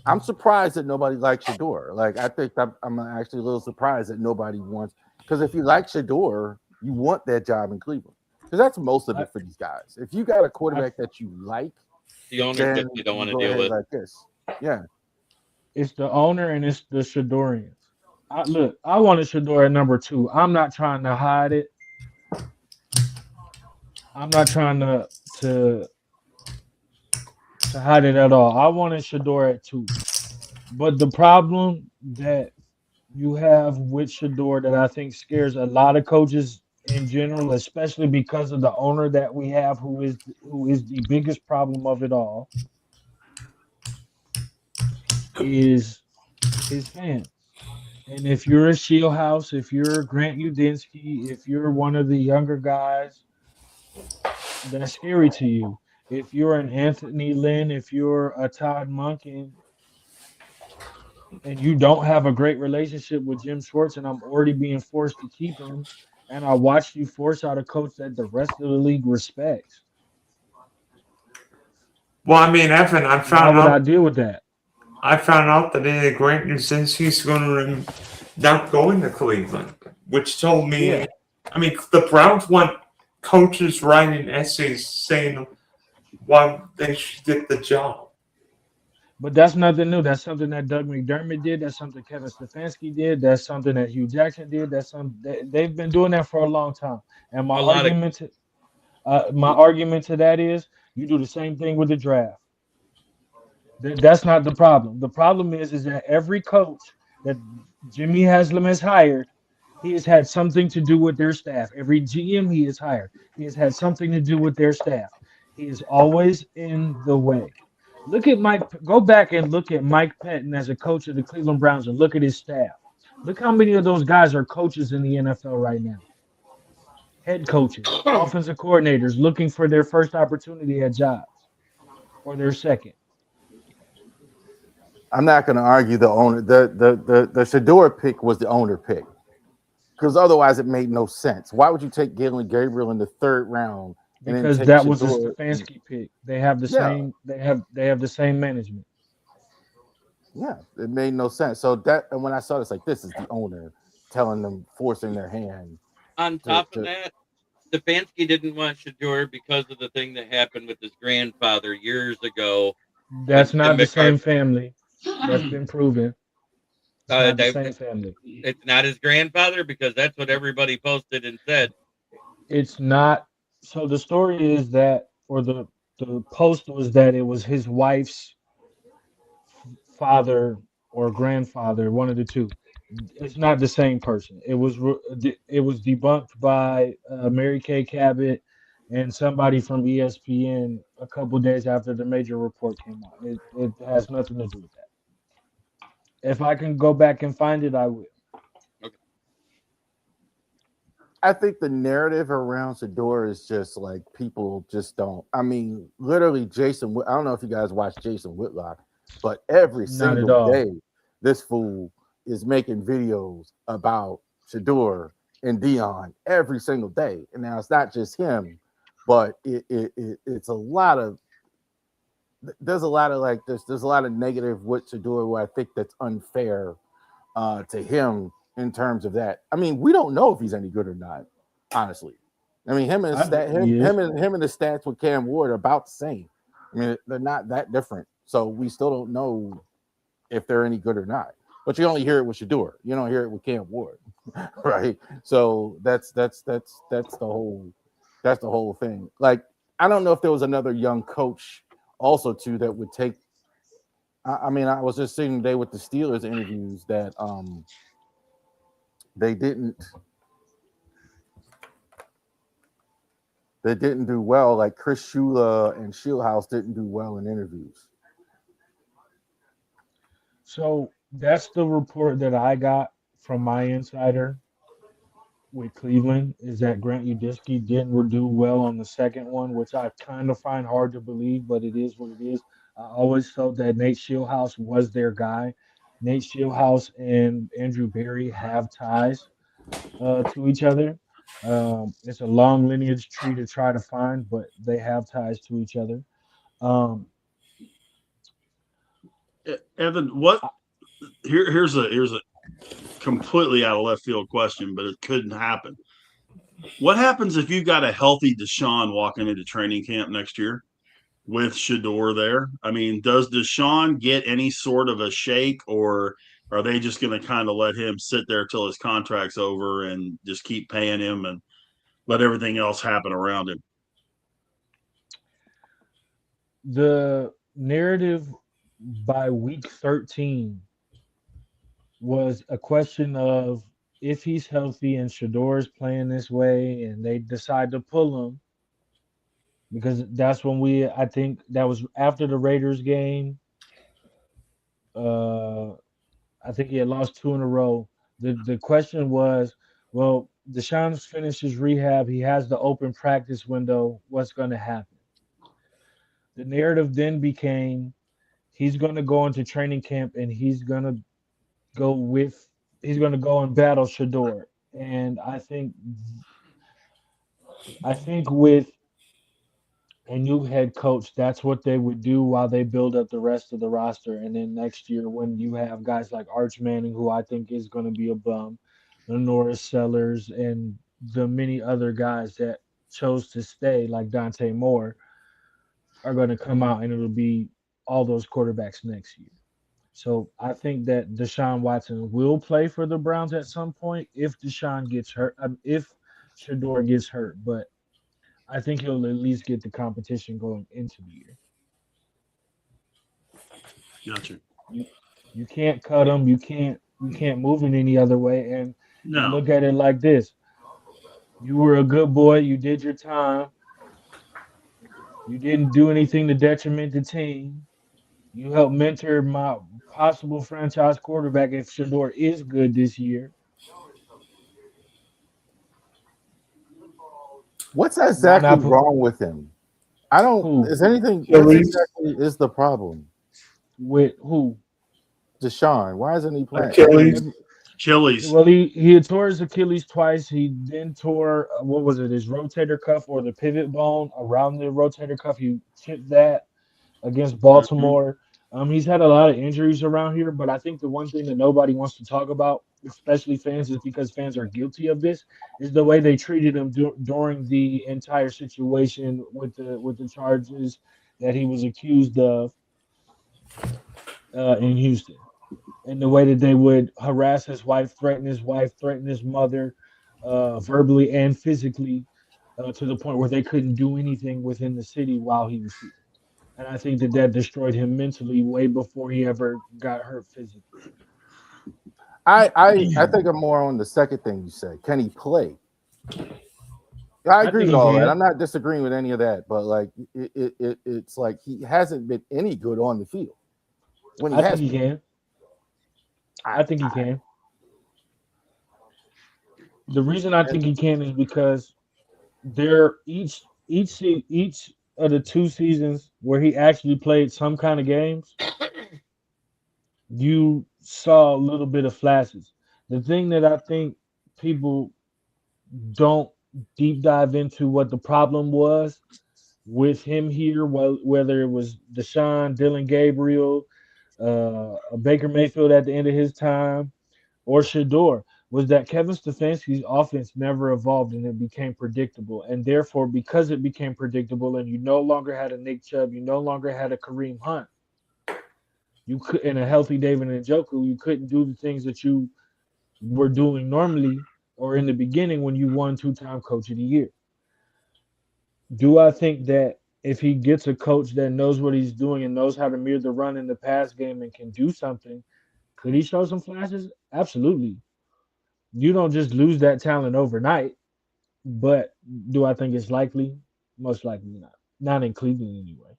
I'm surprised that nobody likes Shador. Like, I think I'm actually a little surprised that nobody wants, because if you like Shador, you want that job in Cleveland. Because that's most of it for these guys. If you got a quarterback that you like,
the ownership you don't want to deal with.
Like this. Yeah.
It's the owner and it's the Shadorians. I wanted Shador at number 2. I'm not trying to hide it. I'm not trying to hide it at all. I wanted Shador at 2. But the problem that you have with Shador that I think scares a lot of coaches in general, especially because of the owner that we have, who is the biggest problem of it all, is his fans. And if you're a Shieldhouse, if you're Grant Udinski, if you're one of the younger guys, that's scary to you. If you're an Anthony Lynn, if you're a Todd Monken, and you don't have a great relationship with Jim Schwartz, and I'm already being forced to keep him, and I watched you force out a coach that the rest of the league respects.
Well, I mean, Evan, I
How would I deal with that?
I found out that Grant Udinski's going to not going to Cleveland, which told me,
Yeah.
I mean, the Browns want coaches writing essays saying why they should get the job.
But that's nothing new. That's something that Doug McDermott did. That's something Kevin Stefanski did. That's something that Hugh Jackson did. They've been doing that for a long time. And my argument to that is you do the same thing with the draft. That's not the problem. The problem is that every coach that Jimmy Haslam has hired, he has had something to do with their staff. Every GM he has hired, he has had something to do with their staff. He is always in the way. Look at Mike. Go back and look at Mike Patton as a coach of the Cleveland Browns and look at his staff. Look how many of those guys are coaches in the NFL right now. Head coaches, offensive coordinators looking for their first opportunity at jobs or their second.
I'm not going to argue the owner. The Shador pick was the owner pick, because otherwise it made no sense. Why would you take Galen Gabriel in the 3rd round?
Because that was a Stefanski pick. They have the same. They have the same management.
Yeah, it made no sense. So that, and when I saw this, like, this is the owner telling them, forcing their hand.
On top of that, Stefanski didn't want Shador because of the thing that happened with his grandfather years ago.
That's not the same family. That's been proven. It's not the
They-
same family.
it's not his grandfather because that's what everybody posted and said.
It's not. So the story is that, or the post was that it was his wife's father or grandfather, one of the two. It's not the same person. It was debunked by Mary Kay Cabot and somebody from ESPN a couple days after the major report came out. It has nothing to do with that. If I can go back and find it, I will.
I think the narrative around Shador is just like people just don't. I mean, literally, I don't know if you guys watch Jason Whitlock, but every
Not at
single
all.
day, this fool is making videos about Shador and Dion every single day. And now it's not just him, but it's a lot of. There's a lot of like there's a lot of negative with Shador where I think that's unfair to him in terms of that. I mean, we don't know if he's any good or not, honestly. I mean, him and the stats with Cam Ward are about the same. I mean, they're not that different. So we still don't know if they're any good or not. But you only hear it with Shador. You don't hear it with Cam Ward, right? So that's the whole thing. Like, I don't know if there was another young coach also too that would take. I mean, I was just sitting today with the Steelers interviews that they didn't do well. Like Chris Shula and Shieldhouse didn't do well in interviews.
So that's the report that I got from my insider with Cleveland, is that Grant Udisky didn't do well on the second one, which I kind of find hard to believe, but it is what it is. I always felt that Nate Shieldhouse was their guy. Nate Shieldhouse and Andrew Berry have ties to each other. It's a long lineage tree to try to find, but they have ties to each other. Um,
Evan, what here's a completely out of left field question, but it couldn't happen. What happens if you got a healthy Deshaun walking into training camp next year with Shador there? I mean, does Deshaun get any sort of a shake, or are they just going to kind of let him sit there till his contract's over and just keep paying him and let everything else happen around him?
the narrative by week 13 was a question of if he's healthy and Shador's playing this way and they decide to pull him, because that's when I think that was after the Raiders game. Uh, I think he had lost two in a row. The question was, well, Deshaun's finished his rehab. He has the open practice window. What's going to happen? The narrative then became he's going to go into training camp and he's going to go and battle Shador. And I think with a new head coach, that's what they would do while they build up the rest of the roster. And then next year, when you have guys like Arch Manning, who I think is going to be a bum, the Norris Sellers, and the many other guys that chose to stay, like Dante Moore, are going to come out, and it'll be all those quarterbacks next year. So I think that Deshaun Watson will play for the Browns at some point if Deshaun gets hurt, if Shador gets hurt. But I think he'll at least get the competition going into the year.
Gotcha.
You can't cut him. You can't move in any other way. And you
No.
look at it like this: you were a good boy. You did your time. You didn't do anything to detriment the team. You helped mentor my possible franchise quarterback if Shador is good this year.
What's
Why
exactly
not put
wrong with him? I don't.
who
Is anything? What
Achilles.
exactly is the problem?
with who?
Deshaun, why isn't he playing?
Achilles.
Chili's.
Well, he had tore his Achilles twice. He then tore what was it, his rotator cuff or the pivot bone around the rotator cuff. He chipped that against
Mhm.
Baltimore. He's had a lot of injuries around here, but I think the one thing that nobody wants to talk about, especially fans, is because fans are guilty of this, is the way they treated him during the entire situation with the charges that he was accused of in Houston. in the way that they would harass his wife, threaten his mother, verbally and physically, to the point where they couldn't do anything within the city while he was here. And I think that that destroyed him mentally way before he ever got hurt physically.
I think I'm more on the second thing you said. Can he play? I agree with all that. I'm not disagreeing with any of that, but like it's like he hasn't been any good on the field. When
I think he can. I think he can. The reason I think he can is because there each of the 2 seasons where he actually played some kind of games, you saw a little bit of flashes. The thing that I think people don't deep dive into what the problem was with him here, whether it was Deshaun, Dylan Gabriel, Baker Mayfield at the end of his time, or Shador, was that Kevin Stefanski's offense never evolved and it became predictable. And therefore, because it became predictable and you no longer had a Nick Chubb, you no longer had a Kareem Hunt, you could, in a healthy David Njoku, you couldn't do the things that you were doing normally or in the beginning when you won 2-time coach of the year. Do I think that if he gets a coach that knows what he's doing and knows how to mirror the run in the pass game and can do something, could he show some flashes? Absolutely. You don't just lose that talent overnight, but do I think it's likely? Most likely not. Not in Cleveland anyway.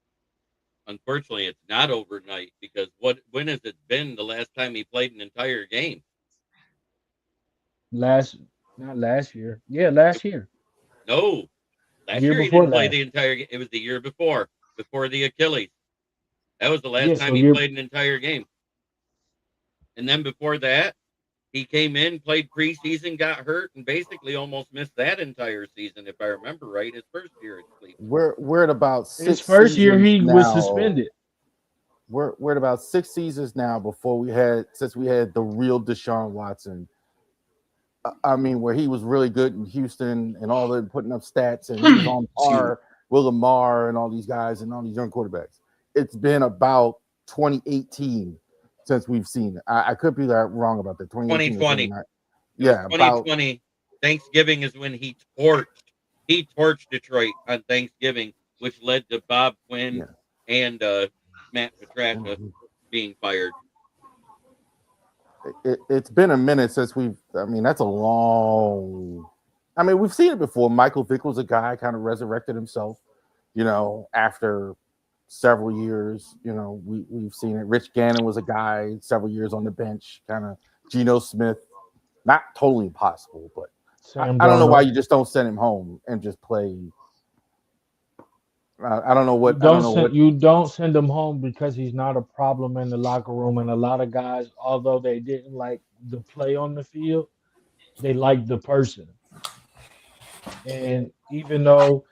Unfortunately, it's not overnight because when has it been the last time he played an entire game?
Not last year. Yeah, last year.
No. Last
Year
year he
before
didn't play
last.
the entire game. It was the year before the Achilles. That was the last
Yeah,
time
so
he
year
played an entire game. And then before that, he came in, played preseason, got hurt, and basically almost missed that entire season, if I remember right, his first year at Cleveland.
we're at about
his
6
first year
seasons
he was
now.
suspended.
We're at about 6 seasons now since we had the real Deshaun Watson. I mean, where he was really good in Houston and all the putting up stats, and he was on par with Lamar and all these guys and all these young quarterbacks. It's been about 2018 since we've seen it. I could be wrong about that.
2020.
Yeah,
2020. Thanksgiving is when he torched Detroit on Thanksgiving, which led to Bob Quinn and Matt Patricia being fired.
It's been a minute since that's a long. I mean, we've seen it before. Michael Vick was a guy kind of resurrected himself, after several years. We've seen it. Rich Gannon was a guy several years on the bench, kind of Geno Smith. Not totally impossible, but I don't know why you just don't send him home and just play. I don't know what.
You don't send him home because he's not a problem in the locker room. And a lot of guys, although they didn't like the play on the field, they liked the person. And even though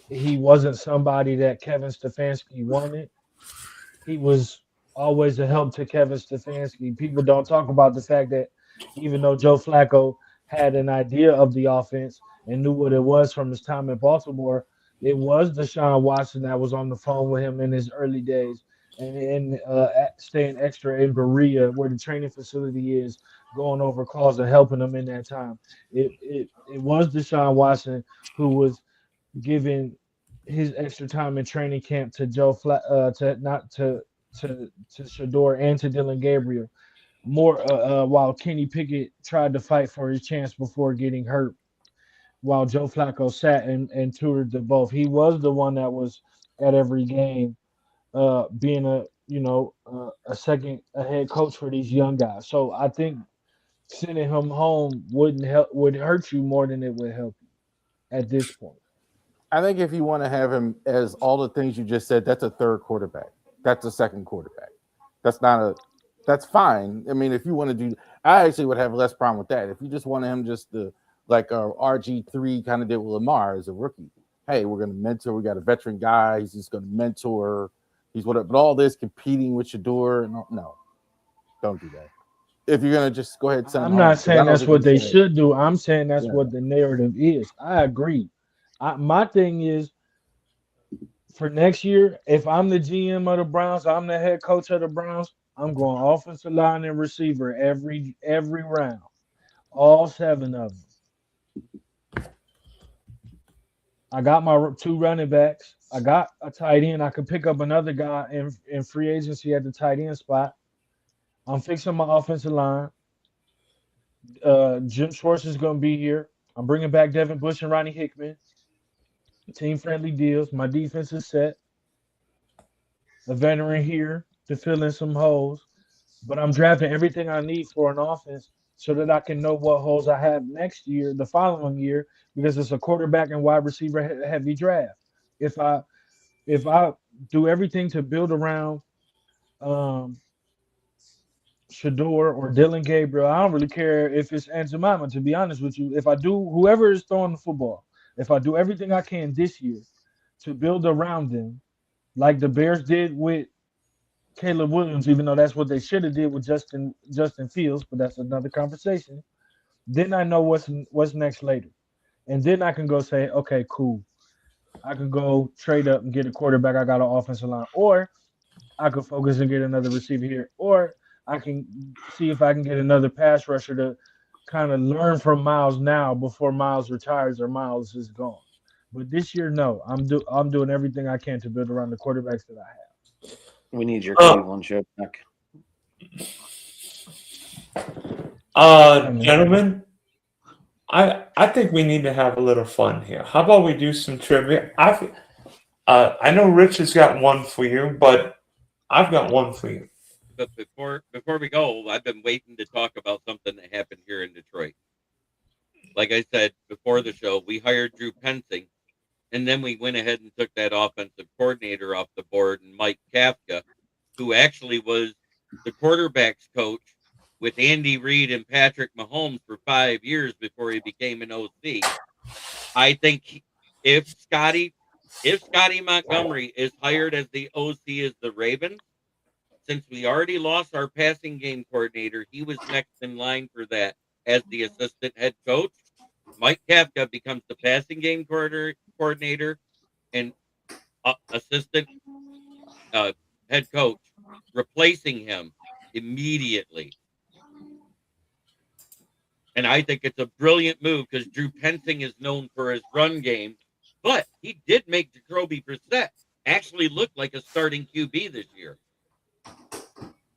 he wasn't somebody that Kevin Stefanski wanted, he was always a help to Kevin Stefanski. People don't talk about the fact that even though Joe Flacco had an idea of the offense and knew what it was from his time in Baltimore, it was Deshaun Watson that was on the phone with him in his early days and staying extra in Berea, where the training facility is, going over calls and helping them in that time. It was Deshaun Watson who was giving his extra time in training camp to to Shador and to Dylan Gabriel. More while Kenny Pickett tried to fight for his chance before getting hurt, while Joe Flacco sat and toured the both. He was the one that was at every game, being a head coach for these young guys. So I think sending him home would hurt you more than it would help you at this point.
I think if you want to have him as all the things you just said, that's a third quarterback. That's a second quarterback. That's fine. I mean, if you want to do, I actually would have less problem with that. If you just want him just to, like RG3 kind of did with Lamar as a rookie. Hey, we're going to mentor. We got a veteran guy. He's just going to mentor. He's whatever. But all this competing with Shador, no, don't do that. If you're going to just go ahead and send him
I'm not saying that's what they should do. I'm saying that's what the narrative is. I agree. My thing is, for next year, if I'm the GM of the Browns, I'm the head coach of the Browns, I'm going offensive line and receiver every round, all 7 of them. I got my 2 running backs. I got a tight end. I could pick up another guy in free agency at the tight end spot. I'm fixing my offensive line. Jim Schwartz is going to be here. I'm bringing back Devin Bush and Ronnie Hickman. Team friendly deals. My defense is set. A veteran here to fill in some holes. But I'm drafting everything I need for an offense so that I can know what holes I have next year, the following year, because it's a quarterback and wide receiver heavy draft. If I do everything to build around Shador or Dylan Gabriel, I don't really care if it's Anzumama, to be honest with you. If I do, whoever is throwing the football, if I do everything I can this year to build around them, like the Bears did with Caleb Williams, even though that's what they should have did with Justin Fields, but that's another conversation. Then I know what's next later. And then I can go say, okay, cool. I can go trade up and get a quarterback. I got an offensive line. Or I could focus and get another receiver here. Or I can see if I can get another pass rusher to kind of learn from Miles now before Miles retires or Miles is gone. But this year, no. I'm doing everything I can to build around the quarterbacks that I have.
We need your Cleveland show back.
Gentlemen, I think we need to have a little fun here. How about we do some trivia? I know Rich has got one for you, but I've got one for you.
But before we go, I've been waiting to talk about something that happened here in Detroit. Like I said before the show, we hired Drew Pensing, and then we went ahead and took that offensive coordinator off the board, and Mike Kafka, who actually was the quarterback's coach with Andy Reid and Patrick Mahomes for 5 years before he became an OC. I think if Scotty Montgomery is hired as the OC as the Ravens, since we already lost our passing game coordinator, he was next in line for that as the assistant head coach. Mike Kafka becomes the passing game coordinator and assistant head coach, replacing him immediately. And I think it's a brilliant move because Drew Pensing is known for his run game, but he did make Jacoby Brissett actually look like a starting QB this year.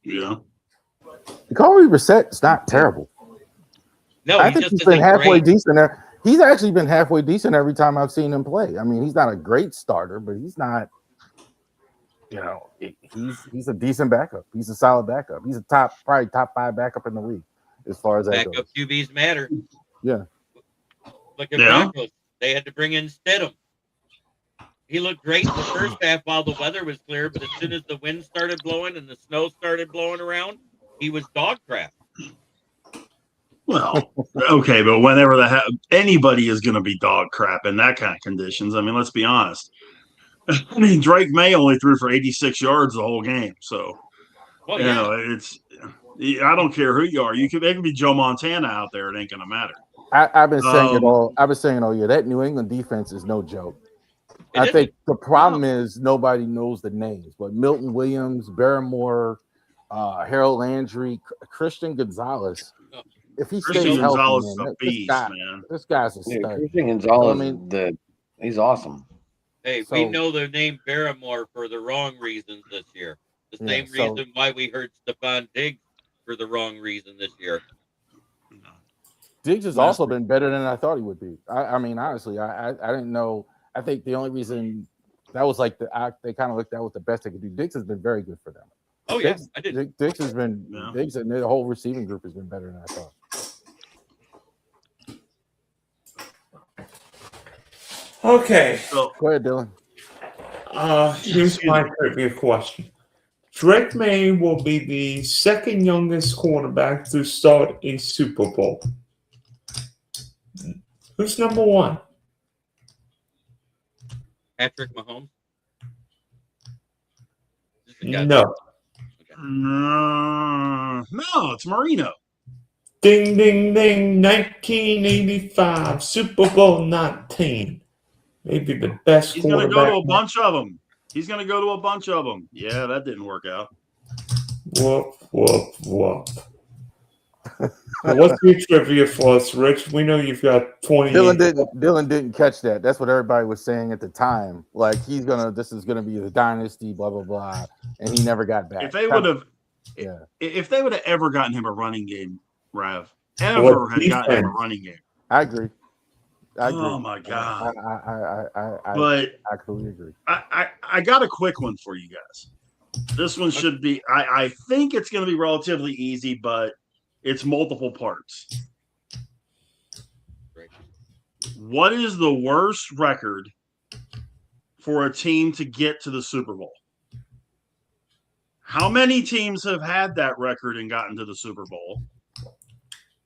Yeah.
Jacoby Brissett's not terrible.
No,
I think
just
he's been halfway
great.
decent there. He's actually been halfway decent every time I've seen him play. I mean, he's not a great starter, but he's not, he's a decent backup. He's a solid backup. He's probably top 5 backup in the league as far as that
Backup
goes.
QBs matter.
Yeah.
Look at Broncos. They had to bring in Stidham. He looked great in the first half while the weather was clear, but as soon as the wind started blowing and the snow started blowing around, he was dog crap.
Well, okay, but whenever anybody is going to be dog crap in that kind of conditions, I mean, let's be honest. I mean, Drake Maye only threw for 86 yards the whole game, so
Well,
you know, I don't care who you are. It could be Joe Montana out there. It ain't going to matter.
I've been saying it all. I've been saying all year. That New England defense is no joke. I think the problem is nobody knows the names, but Milton Williams, Barrymore, Harold Landry, Christian Gonzalez. If he stays healthy, man, this guy's a stud.
Christian Gonzalez, he's awesome.
Hey, we know the name Barrymore for the wrong reasons this year. The same reason why we heard Stephon Diggs for the wrong reason this year.
Diggs has also been better than I thought he would be. I mean, honestly, I didn't know. I think the only reason that was like they kind of looked at was the best they could do. Diggs has been very good for them.
Oh,
Diggs,
yeah, I did.
Diggs has been Diggs and the whole receiving group has been better than I thought.
Okay.
Go ahead, Dylan.
Here's my trivia question. Drake Maye will be the second youngest quarterback to start a Super Bowl. Who's number 1?
Patrick Mahomes?
No.
No, it's Marino.
Ding, ding, ding. 1985 Super Bowl 19. Maybe the best.
He's going to go to a bunch of them. Yeah, that didn't work out.
Whoop, whoop, whoop. What's your trivia for us, Rich? We know you've got 20.
Dylan didn't catch that. That's what everybody was saying at the time. Like this is gonna be the dynasty, blah blah blah, and he never got back.
If they would have,
yeah,
if they would have ever gotten him a running game, Rav,
What
ever had gotten him a
defense?
running game.
I agree.
Oh my God!
I
But
absolutely agree.
I got a quick one for you guys. This one should be. I think it's going to be relatively easy, but it's multiple parts. What is the worst record for a team to get to the Super Bowl? How many teams have had that record and gotten to the Super Bowl?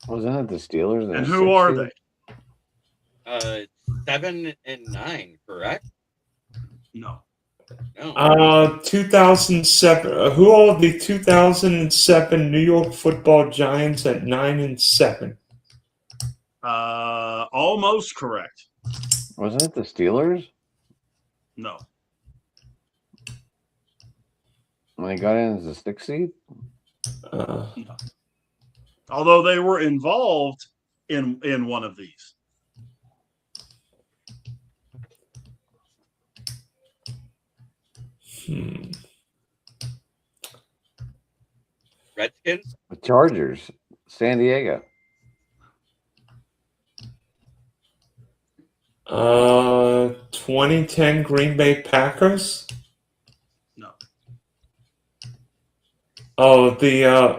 Wasn't it the Steelers?
And who are they?
7 and 9, correct?
No.
No.
2007. Who are the 2007 New York Football Giants at 9-7?
Almost correct.
Wasn't it the Steelers?
No.
When they got in as a 6 seed?
No. Although they were involved in one of these.
Redskins?
The Chargers, San Diego.
2010 Green Bay Packers.
No.
Oh,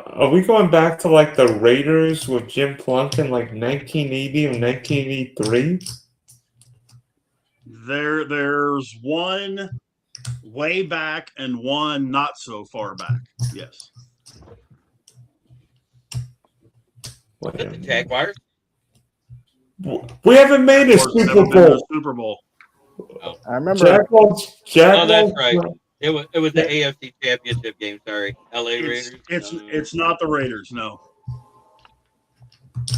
are we going back to like the Raiders with Jim Plunk in like 1980 or 1983?
There's one way back and one not so far back. Yes.
Was it the Jaguars?
We haven't made a Super Bowl.
Super Bowl.
Oh.
I remember.
Jaguars.
Oh, that's right. It was the AFC Championship game. Sorry, LA Raiders.
It's not the Raiders. No.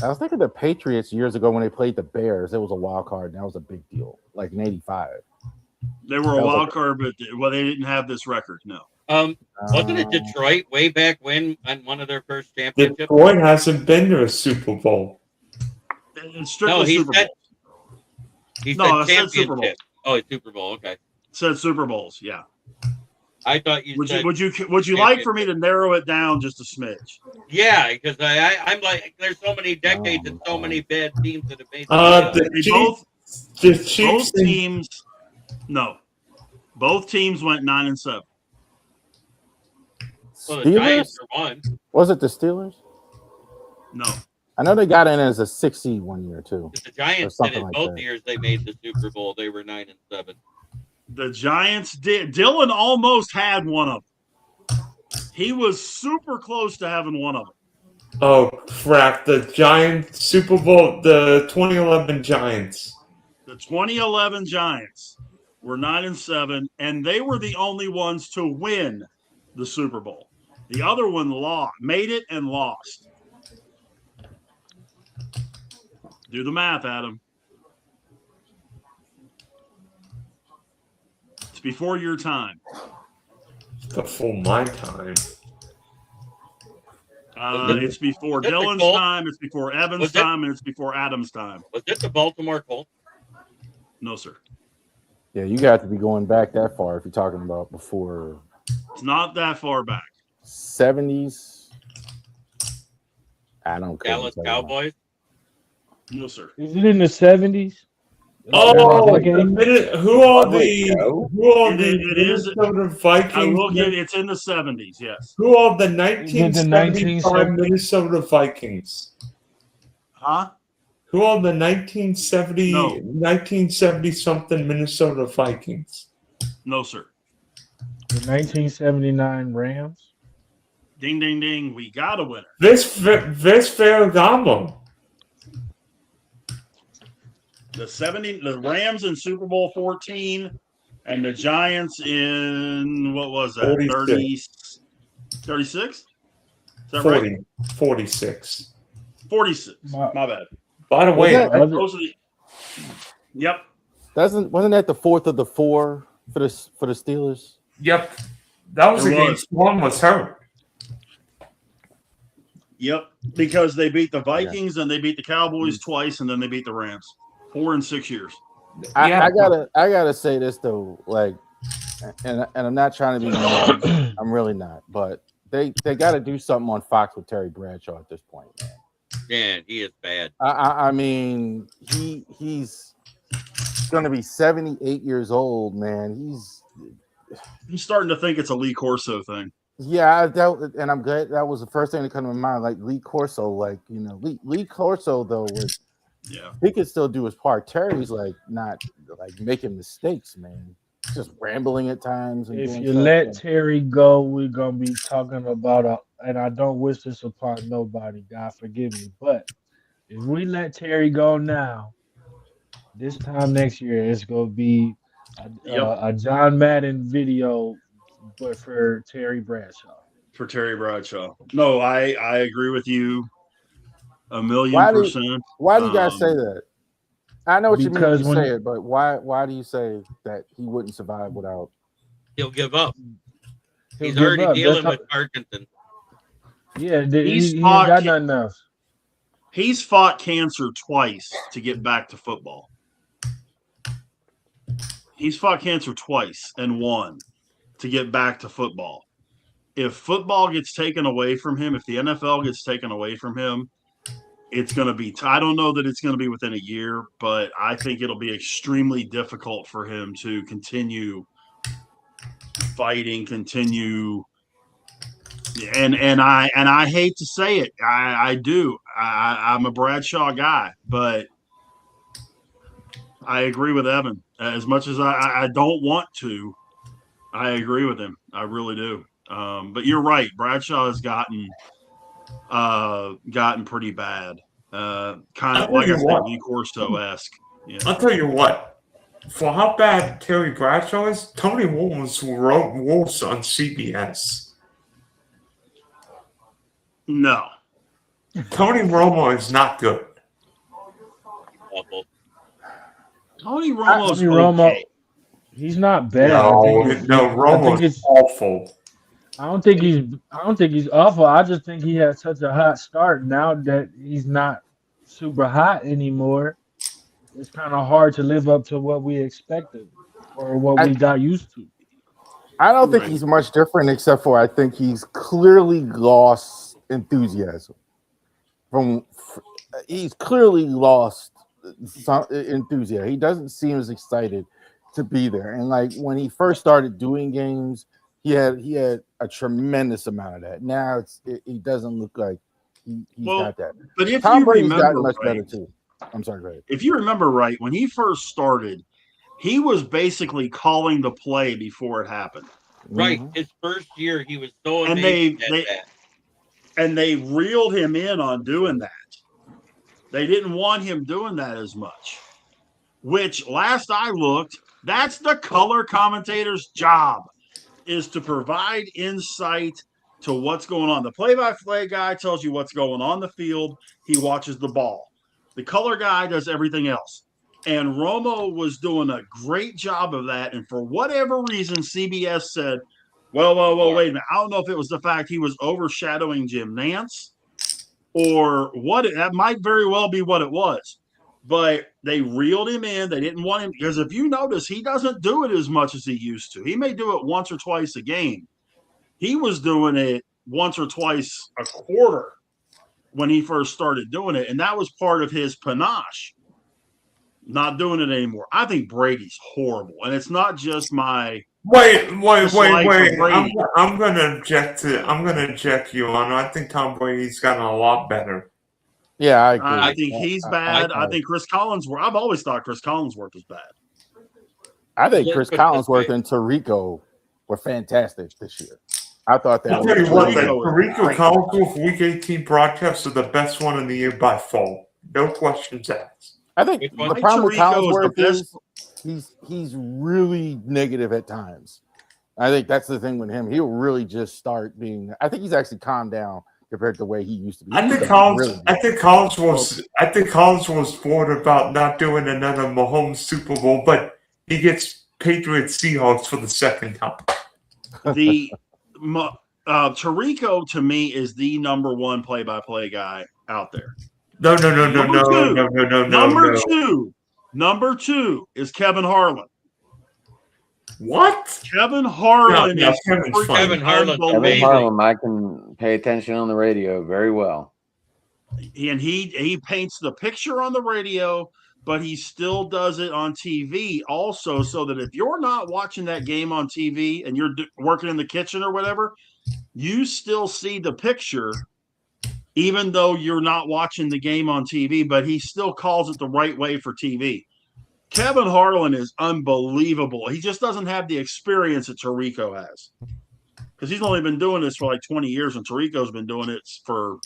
I was thinking the Patriots years ago when they played the Bears. It was a wild card, and that was a big deal. Like in '85.
They were a wild card, but they didn't have this record. No.
Wasn't it Detroit way back when on one of their first championships?
Detroit hasn't been to a Super Bowl.
It's strictly Super Bowl.
He
No,
said
it said Super Bowl.
championship. Oh, it's Super Bowl. Okay.
It said Super Bowls. Yeah.
I thought you said.
Would you like for me to narrow it down just a smidge?
Yeah, because I'm like, there's so many decades and so many bad teams that have made.
Both teams. No, both teams went 9-7.
Well, the Giants are one.
Was it the Steelers?
No.
I know they got in as a 6 seed one year too.
The Giants did it both years. They made the Super Bowl. They were 9-7.
The Giants did. Dylan almost had one of them. He was super close to having one of them.
Oh crap! The Giants Super Bowl, the 2011 Giants.
The 2011 Giants were 9-7, and they were the only ones to win the Super Bowl. The other one made it and lost. Do the math, Adam. It's before your time.
Before my time.
It's before Dylan's time, it's before Evan's time, and it's before Adam's time.
Was it the Baltimore Colts?
No, sir.
Yeah, you got to be going back that far if you're talking about before.
It's not that far back.
70s. I don't care.
Dallas Cowboys?
No, sir.
Is it in the 70s?
Oh, who are the
It is
Minnesota Vikings?
I will give it's in the 70s, yes.
Who are the 1975 Minnesota Vikings?
Huh?
Who are the 1970 something Minnesota Vikings?
No, sir.
The 1979 Rams?
Ding, ding, ding. We got a winner.
This Ferragamo.
The Rams in Super Bowl 14 and the Giants in, what was that? 36? Is that
40,
right?
46.
46. My bad.
By the way,
yep.
Wasn't that the fourth of the four for the Steelers?
Yep. That was against one was hurt.
Yep, because they beat the Vikings and they beat the Cowboys twice, and then they beat the Rams. 4 in 6 years.
I gotta say this though, like, and I'm not trying to be mean, I'm really not, but they got to do something on Fox with Terry Bradshaw at this point, man.
Yeah, he is bad.
I mean, he's going to be 78 years old, man.
I'm starting to think it's a Lee Corso thing.
Yeah, and I'm glad that was the first thing that came to my mind. Like Lee Corso, like, you know, Lee Corso though was, he could still do his part. Terry's like not like making mistakes, man. Just rambling at times. And
if you let Terry go, we're gonna be talking about and I don't wish this upon nobody, God forgive me, but if we let Terry go now, this time next year it's gonna be a John Madden video, but for Terry Bradshaw.
For Terry Bradshaw. No, I agree with you 1,000,000%.
Why do you guys say that? I know what you mean when you say it, but why do you say that he wouldn't survive without?
He'll give up. He's already dealing with Parkinson.
Yeah, he ain't got nothing else.
He's fought cancer twice to get back to football. He's fought cancer twice and won to get back to football. If football gets taken away from him, if the NFL gets taken away from him, it's going to be I don't know that it's going to be within a year, but I think it'll be extremely difficult for him to continue fighting, continue. And I hate to say it. I do. I'm a Bradshaw guy, but I agree with Evan. As much as I don't want to, I agree with him. I really do. But you're right. Bradshaw has gotten pretty bad. Kind of like I said, Lee Corso-esque. Yeah.
I'll tell you what. For how bad Terry Bradshaw is, Tony Romo's roast on CBS.
No.
Tony Romo is not good.
Awful.
Tony Romo's okay.
He's not bad.
Romo's awful.
I don't think he's awful. I just think he had such a hot start. Now that he's not super hot anymore, it's kind of hard to live up to what we expected or what we got used to.
I don't think he's much different, except for I think he's clearly lost enthusiasm. He's clearly lost some enthusiasm. He doesn't seem as excited to be there. And like when he first started doing games, he had a tremendous amount of that. Now he doesn't look like he's got that.
But if
Tom
you
Brady's
remember
gotten much better too. I'm sorry, go ahead.
If you remember right, when he first started, he was basically calling the play before it happened.
Right.
Mm-hmm.
His first year, he was so amazing
and they reeled him in on doing that. They didn't want him doing that as much, which last I looked, that's the color commentator's job, is to provide insight to what's going on. The play-by-play guy tells you what's going on the field. He watches the ball. The color guy does everything else. And Romo was doing a great job of that. And for whatever reason, CBS said, well, wait a minute. I don't know if it was the fact he was overshadowing Jim Nance or what. That might very well be what it was. But they reeled him in. They didn't want him, because if you notice, he doesn't do it as much as he used to. He may do it once or twice a game. He was doing it once or twice a quarter when he first started doing it. And that was part of his panache, not doing it anymore. I think Brady's horrible. And it's not just my
Wait. I'm gonna inject you on. I think Tom Brady's gotten a lot better.
Yeah, I agree.
I think he's bad. I think Chris Collinsworth. I've always thought Chris Collinsworth was bad.
I think Chris Collinsworth and Tirico were fantastic this year. I thought that
I'll tell you what, Tirico Collinsworth Week 18 broadcasts are the best one in the year by far. No questions asked.
I think the problem with Collinsworth is he's really negative at times. I think that's the thing with him. He'll really just start being. I think he's actually calmed down compared to the way he used to be.
I think Collins was bored about not doing another Mahomes Super Bowl, but he gets Patriots Seahawks for the second time.
Tirico to me is the number one play-by-play guy out there.
No.
Number two is Kevin Harlan.
What?
Kevin Harlan
No,
is
Kevin's fine.
Kevin Harlan's
Kevin
amazing.
Harlan, I can pay attention on the radio very well.
And he paints the picture on the radio, but he still does it on TV also, so that if you're not watching that game on TV and you're working in the kitchen or whatever, you still see the picture, even though you're not watching the game on TV, but he still calls it the right way for TV. Kevin Harlan is unbelievable. He just doesn't have the experience that Tirico has, because he's only been doing this for like 20 years, and Tirico's been doing it for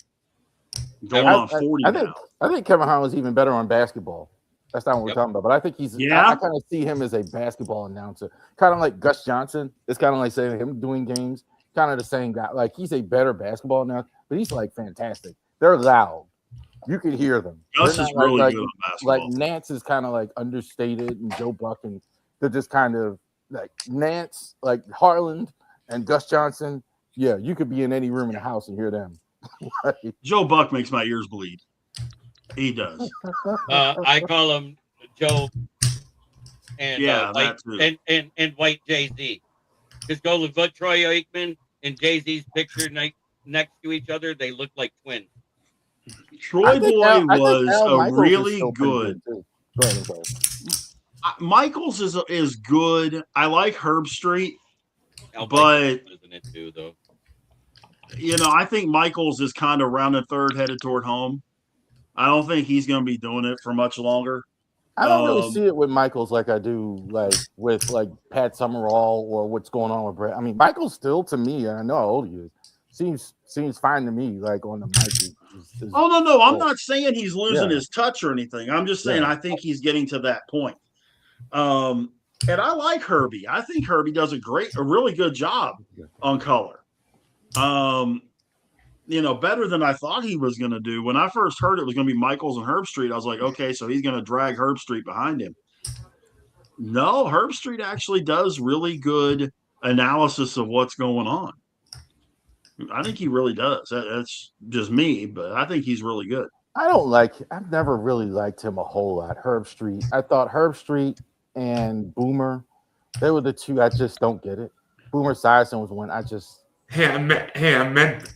going on 40 now.
I think Kevin Harlan's even better on basketball. That's not what we're talking about. But I think he's.
Yeah.
I kind of see him as a basketball announcer, kind of like Gus Johnson. It's kind of like saying him doing games. Kind of the same guy. Like, he's a better basketball announcer, but he's like fantastic. They're loud. You can hear them.
Gus is really good on
Like
basketball.
Nance is kind of like understated, and Joe Buck, and they're just kind of like Nance, like Harlan and Gus Johnson. Yeah, you could be in any room in the house and hear them.
Joe Buck makes my ears bleed. He does.
I call him Joe and
Yeah,
White,
that too.
and White Jay-Z. Just go look at Troy Aikman and Jay-Z's picture next to each other. They look like twins.
Troy Boy was
Al
a
Michaels
really
is still pretty
good.
too. Go ahead, I'm sorry.
Michaels is good. I like Herb Street,
Al
but
Michaels is in it too, though.
I think Michaels is kind of rounding third, headed toward home. I don't think he's going to be doing it for much longer.
I don't really see it with Michaels like I do like with like Pat Summerall or what's going on with Brett. I mean, Michaels still, to me, and I know how old he is, seems fine to me. Like on the mic.
Oh no, I'm not saying he's losing
Yeah.
his touch or anything. I'm just saying
Yeah.
I think he's getting to that point. And I like Herbie. I think Herbie does a really good job on color. Better than I thought he was going to do. When I first heard it was going to be Michaels and Herb Street, I was like, okay, so he's going to drag Herb Street behind him. No, Herb Street actually does really good analysis of what's going on. I think he really does. That's just me, but I think he's really good.
I've never really liked him a whole lot. Herb Street. I thought Herb Street and Boomer, they were the two. I just don't get it. Boomer Esiason was one I just.
I meant.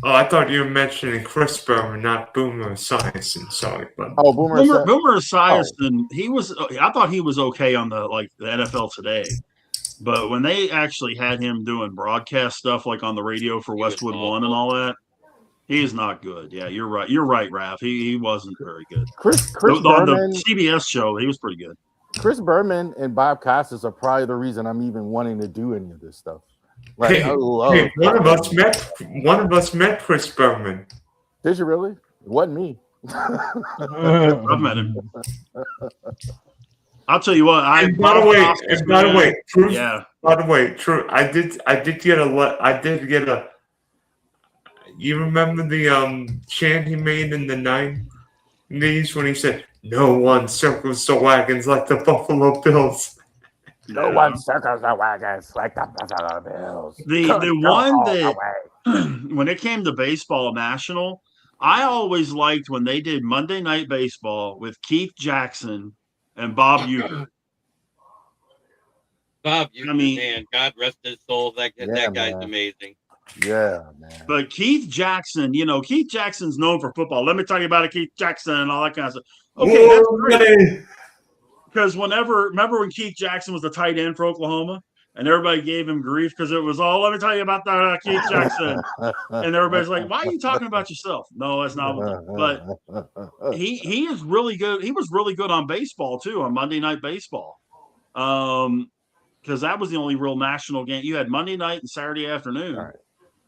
Oh, I thought you were mentioning Chris Berman, not Boomer Esiason. Sorry, but
Boomer Esiason. He was. I thought he was okay on the NFL Today, but when they actually had him doing broadcast stuff like on the radio for Westwood One and all that, he is not good. Yeah, you're right. You're right, Raph. He wasn't very good.
Chris
on
Berman,
the CBS show, he was pretty good.
Chris Berman and Bob Costas are probably the reason I'm even wanting to do any of this stuff. Like, I love
one of us met Chris Berman.
Did you really? It wasn't me.
I've met him. I'll tell you what.
By the way, true. I did get a. You remember the chant he made in the 90s when he said, "No one circles the wagons like the Buffalo Bills."
No one circles the wagons like the Buffalo Bills.
The one that when it came to baseball national, I always liked when they did Monday Night Baseball with Keith Jackson and Bob Uecker.
Bob Uecker, man, God rest his soul. That guy's amazing.
Yeah, man.
But Keith Jackson, Keith Jackson's known for football. Let me tell you about Keith Jackson and all that kind of stuff. Okay, that's great. Because remember when Keith Jackson was the tight end for Oklahoma, and everybody gave him grief because it was all, let me tell you about that Keith Jackson, and everybody's like, why are you talking about yourself? No, that's not what. But he is really good. He was really good on baseball too, on Monday Night Baseball, because that was the only real national game. You had Monday night and Saturday afternoon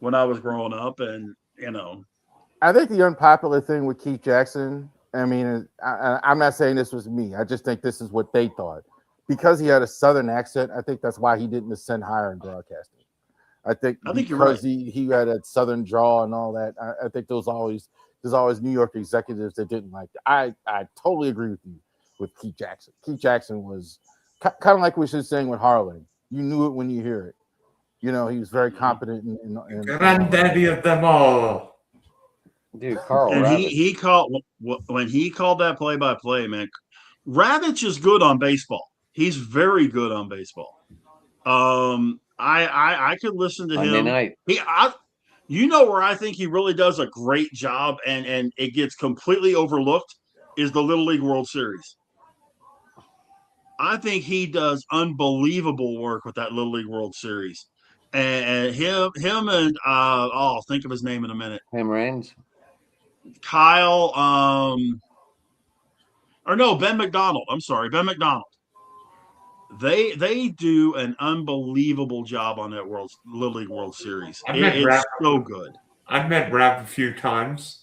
when I was growing up, and
I think the unpopular thing with Keith Jackson. I mean, I'm not saying this was me. I just think this is what they thought. Because he had a Southern accent, I think that's why he didn't ascend higher in broadcasting. I think
you're right.
He had a Southern draw and all that. I think there's always New York executives that didn't like that. I totally agree with you with Keith Jackson. Keith Jackson was kind of like we were saying with Harlan. You knew it when you hear it. You know, he was very competent in
Granddaddy of them all.
Dude, Carl
And
Ravitch.
he called when he called that play-by-play, man. Ravitch is good on baseball. He's very good on baseball. I could listen to
Monday
him.
night.
You know where I think he really does a great job, and it gets completely overlooked is the Little League World Series. I think he does unbelievable work with that Little League World Series. And him and I'll think of his name in a minute.
Tim Raines.
Kyle, or no, Ben McDonald. I'm sorry, Ben McDonald. They do an unbelievable job on that Little League World Series. It's so good.
I've met Rav a few times.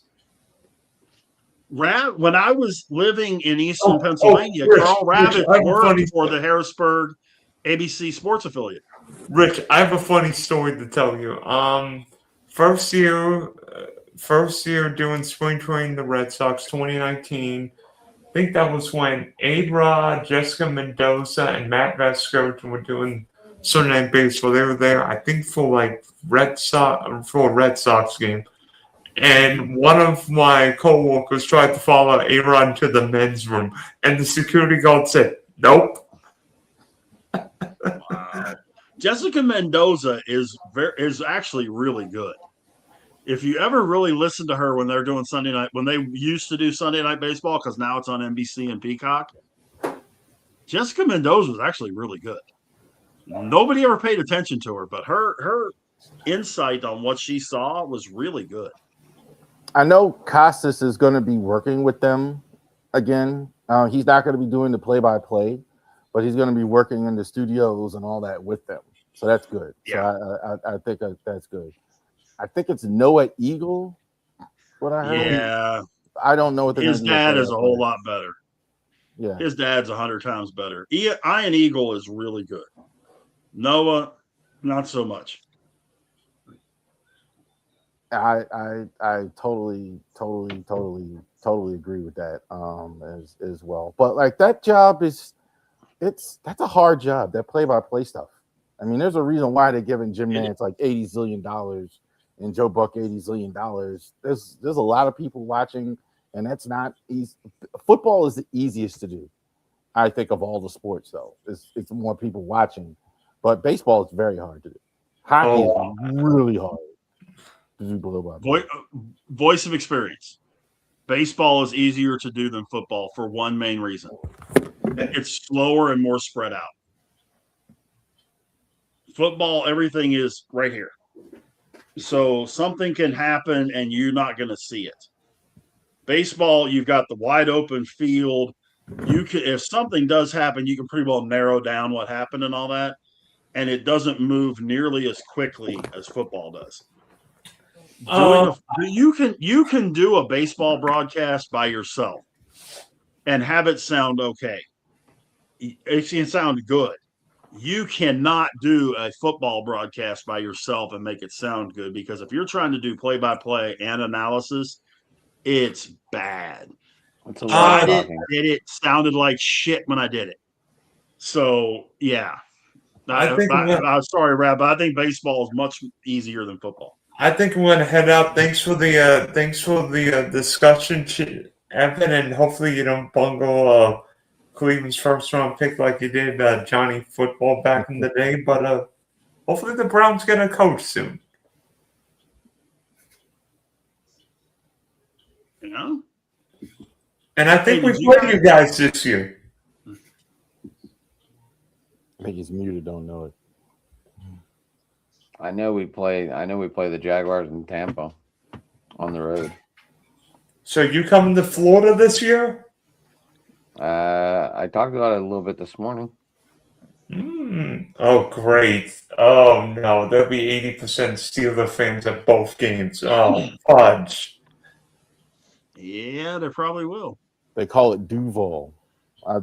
Rav, when I was living in Eastern Pennsylvania, Carl Ravitch worked for the Harrisburg ABC Sports affiliate.
Rich, I have a funny story to tell you. First year doing spring training, the Red Sox, 2019. I think that was when A-Rod, Jessica Mendoza, and Matt Vasco were doing Sunday Night Baseball. They were there, I think, for a Red Sox game. And one of my co-workers tried to follow A-Rod into the men's room, and the security guard said, "Nope."
Wow. Jessica Mendoza is actually really good. If you ever really listen to her when they're doing Sunday night, when they used to do Sunday Night Baseball, because now it's on NBC and Peacock, Jessica Mendoza was actually really good. Nobody ever paid attention to her, but her insight on what she saw was really good.
I know Costas is going to be working with them again. He's not going to be doing the play-by-play, but he's going to be working in the studios and all that with them. So that's good.
Yeah.
So I think that's good. I think it's Noah Eagle. What I heard.
Yeah.
I don't know what
his dad is a whole lot better.
Yeah.
His dad's 100 times better. Ian Eagle is really good. Noah, not so much.
I totally agree with that as well. But like that job that's a hard job, that play-by-play stuff. I mean, there's a reason why they're giving Jim Nantz like $80 zillion and Joe Buck $80 zillion. There's a lot of people watching, and that's not easy. Football is the easiest to do, I think, of all the sports, though. It's more people watching. But baseball is very hard to do. Hockey is really hard.
Voice of experience. Baseball is easier to do than football for one main reason. It's slower and more spread out. Football, everything is right here. So something can happen and you're not going to see it. Baseball, you've got the wide open field. If something does happen, you can pretty well narrow down what happened and all that. And it doesn't move nearly as quickly as football does. You can do a baseball broadcast by yourself and have it sound okay. It can sound good. You cannot do a football broadcast by yourself and make it sound good, because if you're trying to do play-by-play and analysis, it's bad. It sounded like shit when I did it. So yeah, I'm sorry, Rab, but I think baseball is much easier than football.
I think I'm going to head out. Thanks for the discussion, Evan, and hopefully you don't bungle Cleveland's first round pick like you did Johnny Football back in the day. But hopefully the Browns get a coach soon.
You know?
And I think we played you guys this year.
I think he's muted. Don't know it.
I know we play the Jaguars in Tampa on the road.
So you coming to Florida this year?
I talked about it a little bit this morning.
Oh, great. Oh, no. There'll be 80% Steelers fans at both games. Oh, fudge.
Yeah, there probably will.
They call it Duval.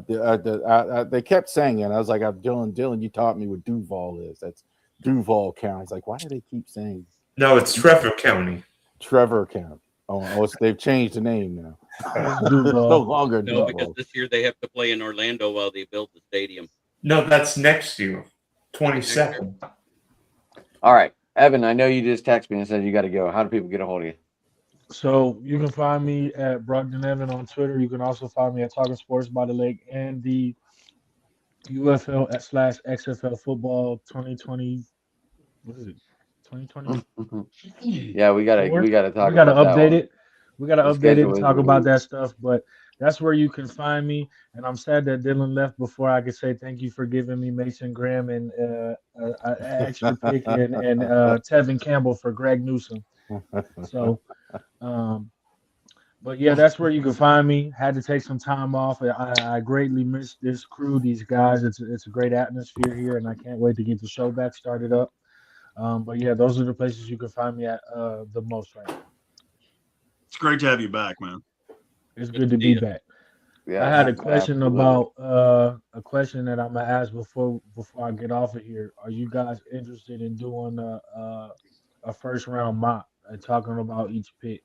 They kept saying it. I was like, Dylan, you taught me what Duval is. That's Duval County. It's like, why do they keep saying?
No, it's Trevor County.
Trevor County. Oh, they've changed the name now. No longer.
No, because this year they have to play in Orlando while they build the stadium.
No, that's next year, 22nd.
All right, Evan, I know you just texted me and said you got to go. How do people get a hold of you?
So you can find me at Brogdon Evan on Twitter. You can also find me at Talking Sports by the Lake and the UFL/XFL football 2020. What is it? 2020.
Yeah, we gotta talk
We gotta
about that
update
one.
it. We gotta
The
update it and
schedule is
talk about
released.
that stuff. But that's where you can find me. And I'm sad that Dylan left before I could say thank you for giving me Mason Graham and an extra pick and Tevin Campbell for Greg Newsome. So, but yeah, that's where you can find me. Had to take some time off. I greatly miss this crew, these guys. It's a great atmosphere here, and I can't wait to get the show back started up. But yeah, those are the places you can find me at the most right now.
It's great to have you back, man.
It's good to be back.
Yeah,
I had a question
absolutely.
about a question that I'm gonna ask before I get off of here. Are you guys interested in doing a first round mock and talking about each pick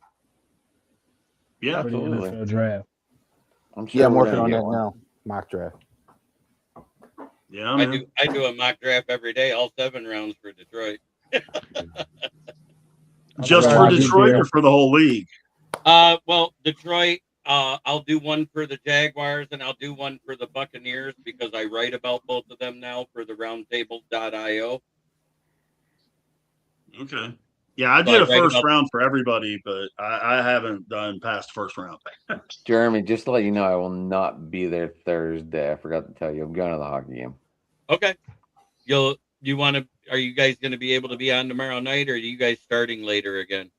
Yeah,
for the
Absolutely.
NFL draft?
I'm sure
Yeah, I'm
we're
working
gonna
on
get
that
one.
now. Mock draft.
yeah,
I
man.
do a mock draft every day, all 7 rounds for Detroit.
I'm
Just
trying
for
to get
Detroit
there.
or for the whole league?
Well, Detroit, I'll do one for the Jaguars and I'll do one for the Buccaneers because I write about both of them now for the roundtable.io.
Okay. Yeah, I
So
did
I
a
write
first
about
round for everybody, but I haven't done past first round.
Jeremy, just to let you know, I will not be there Thursday. I forgot to tell you. I'm going to the hockey game.
Okay. Are you guys going to be able to be on tomorrow night or are you guys starting later again?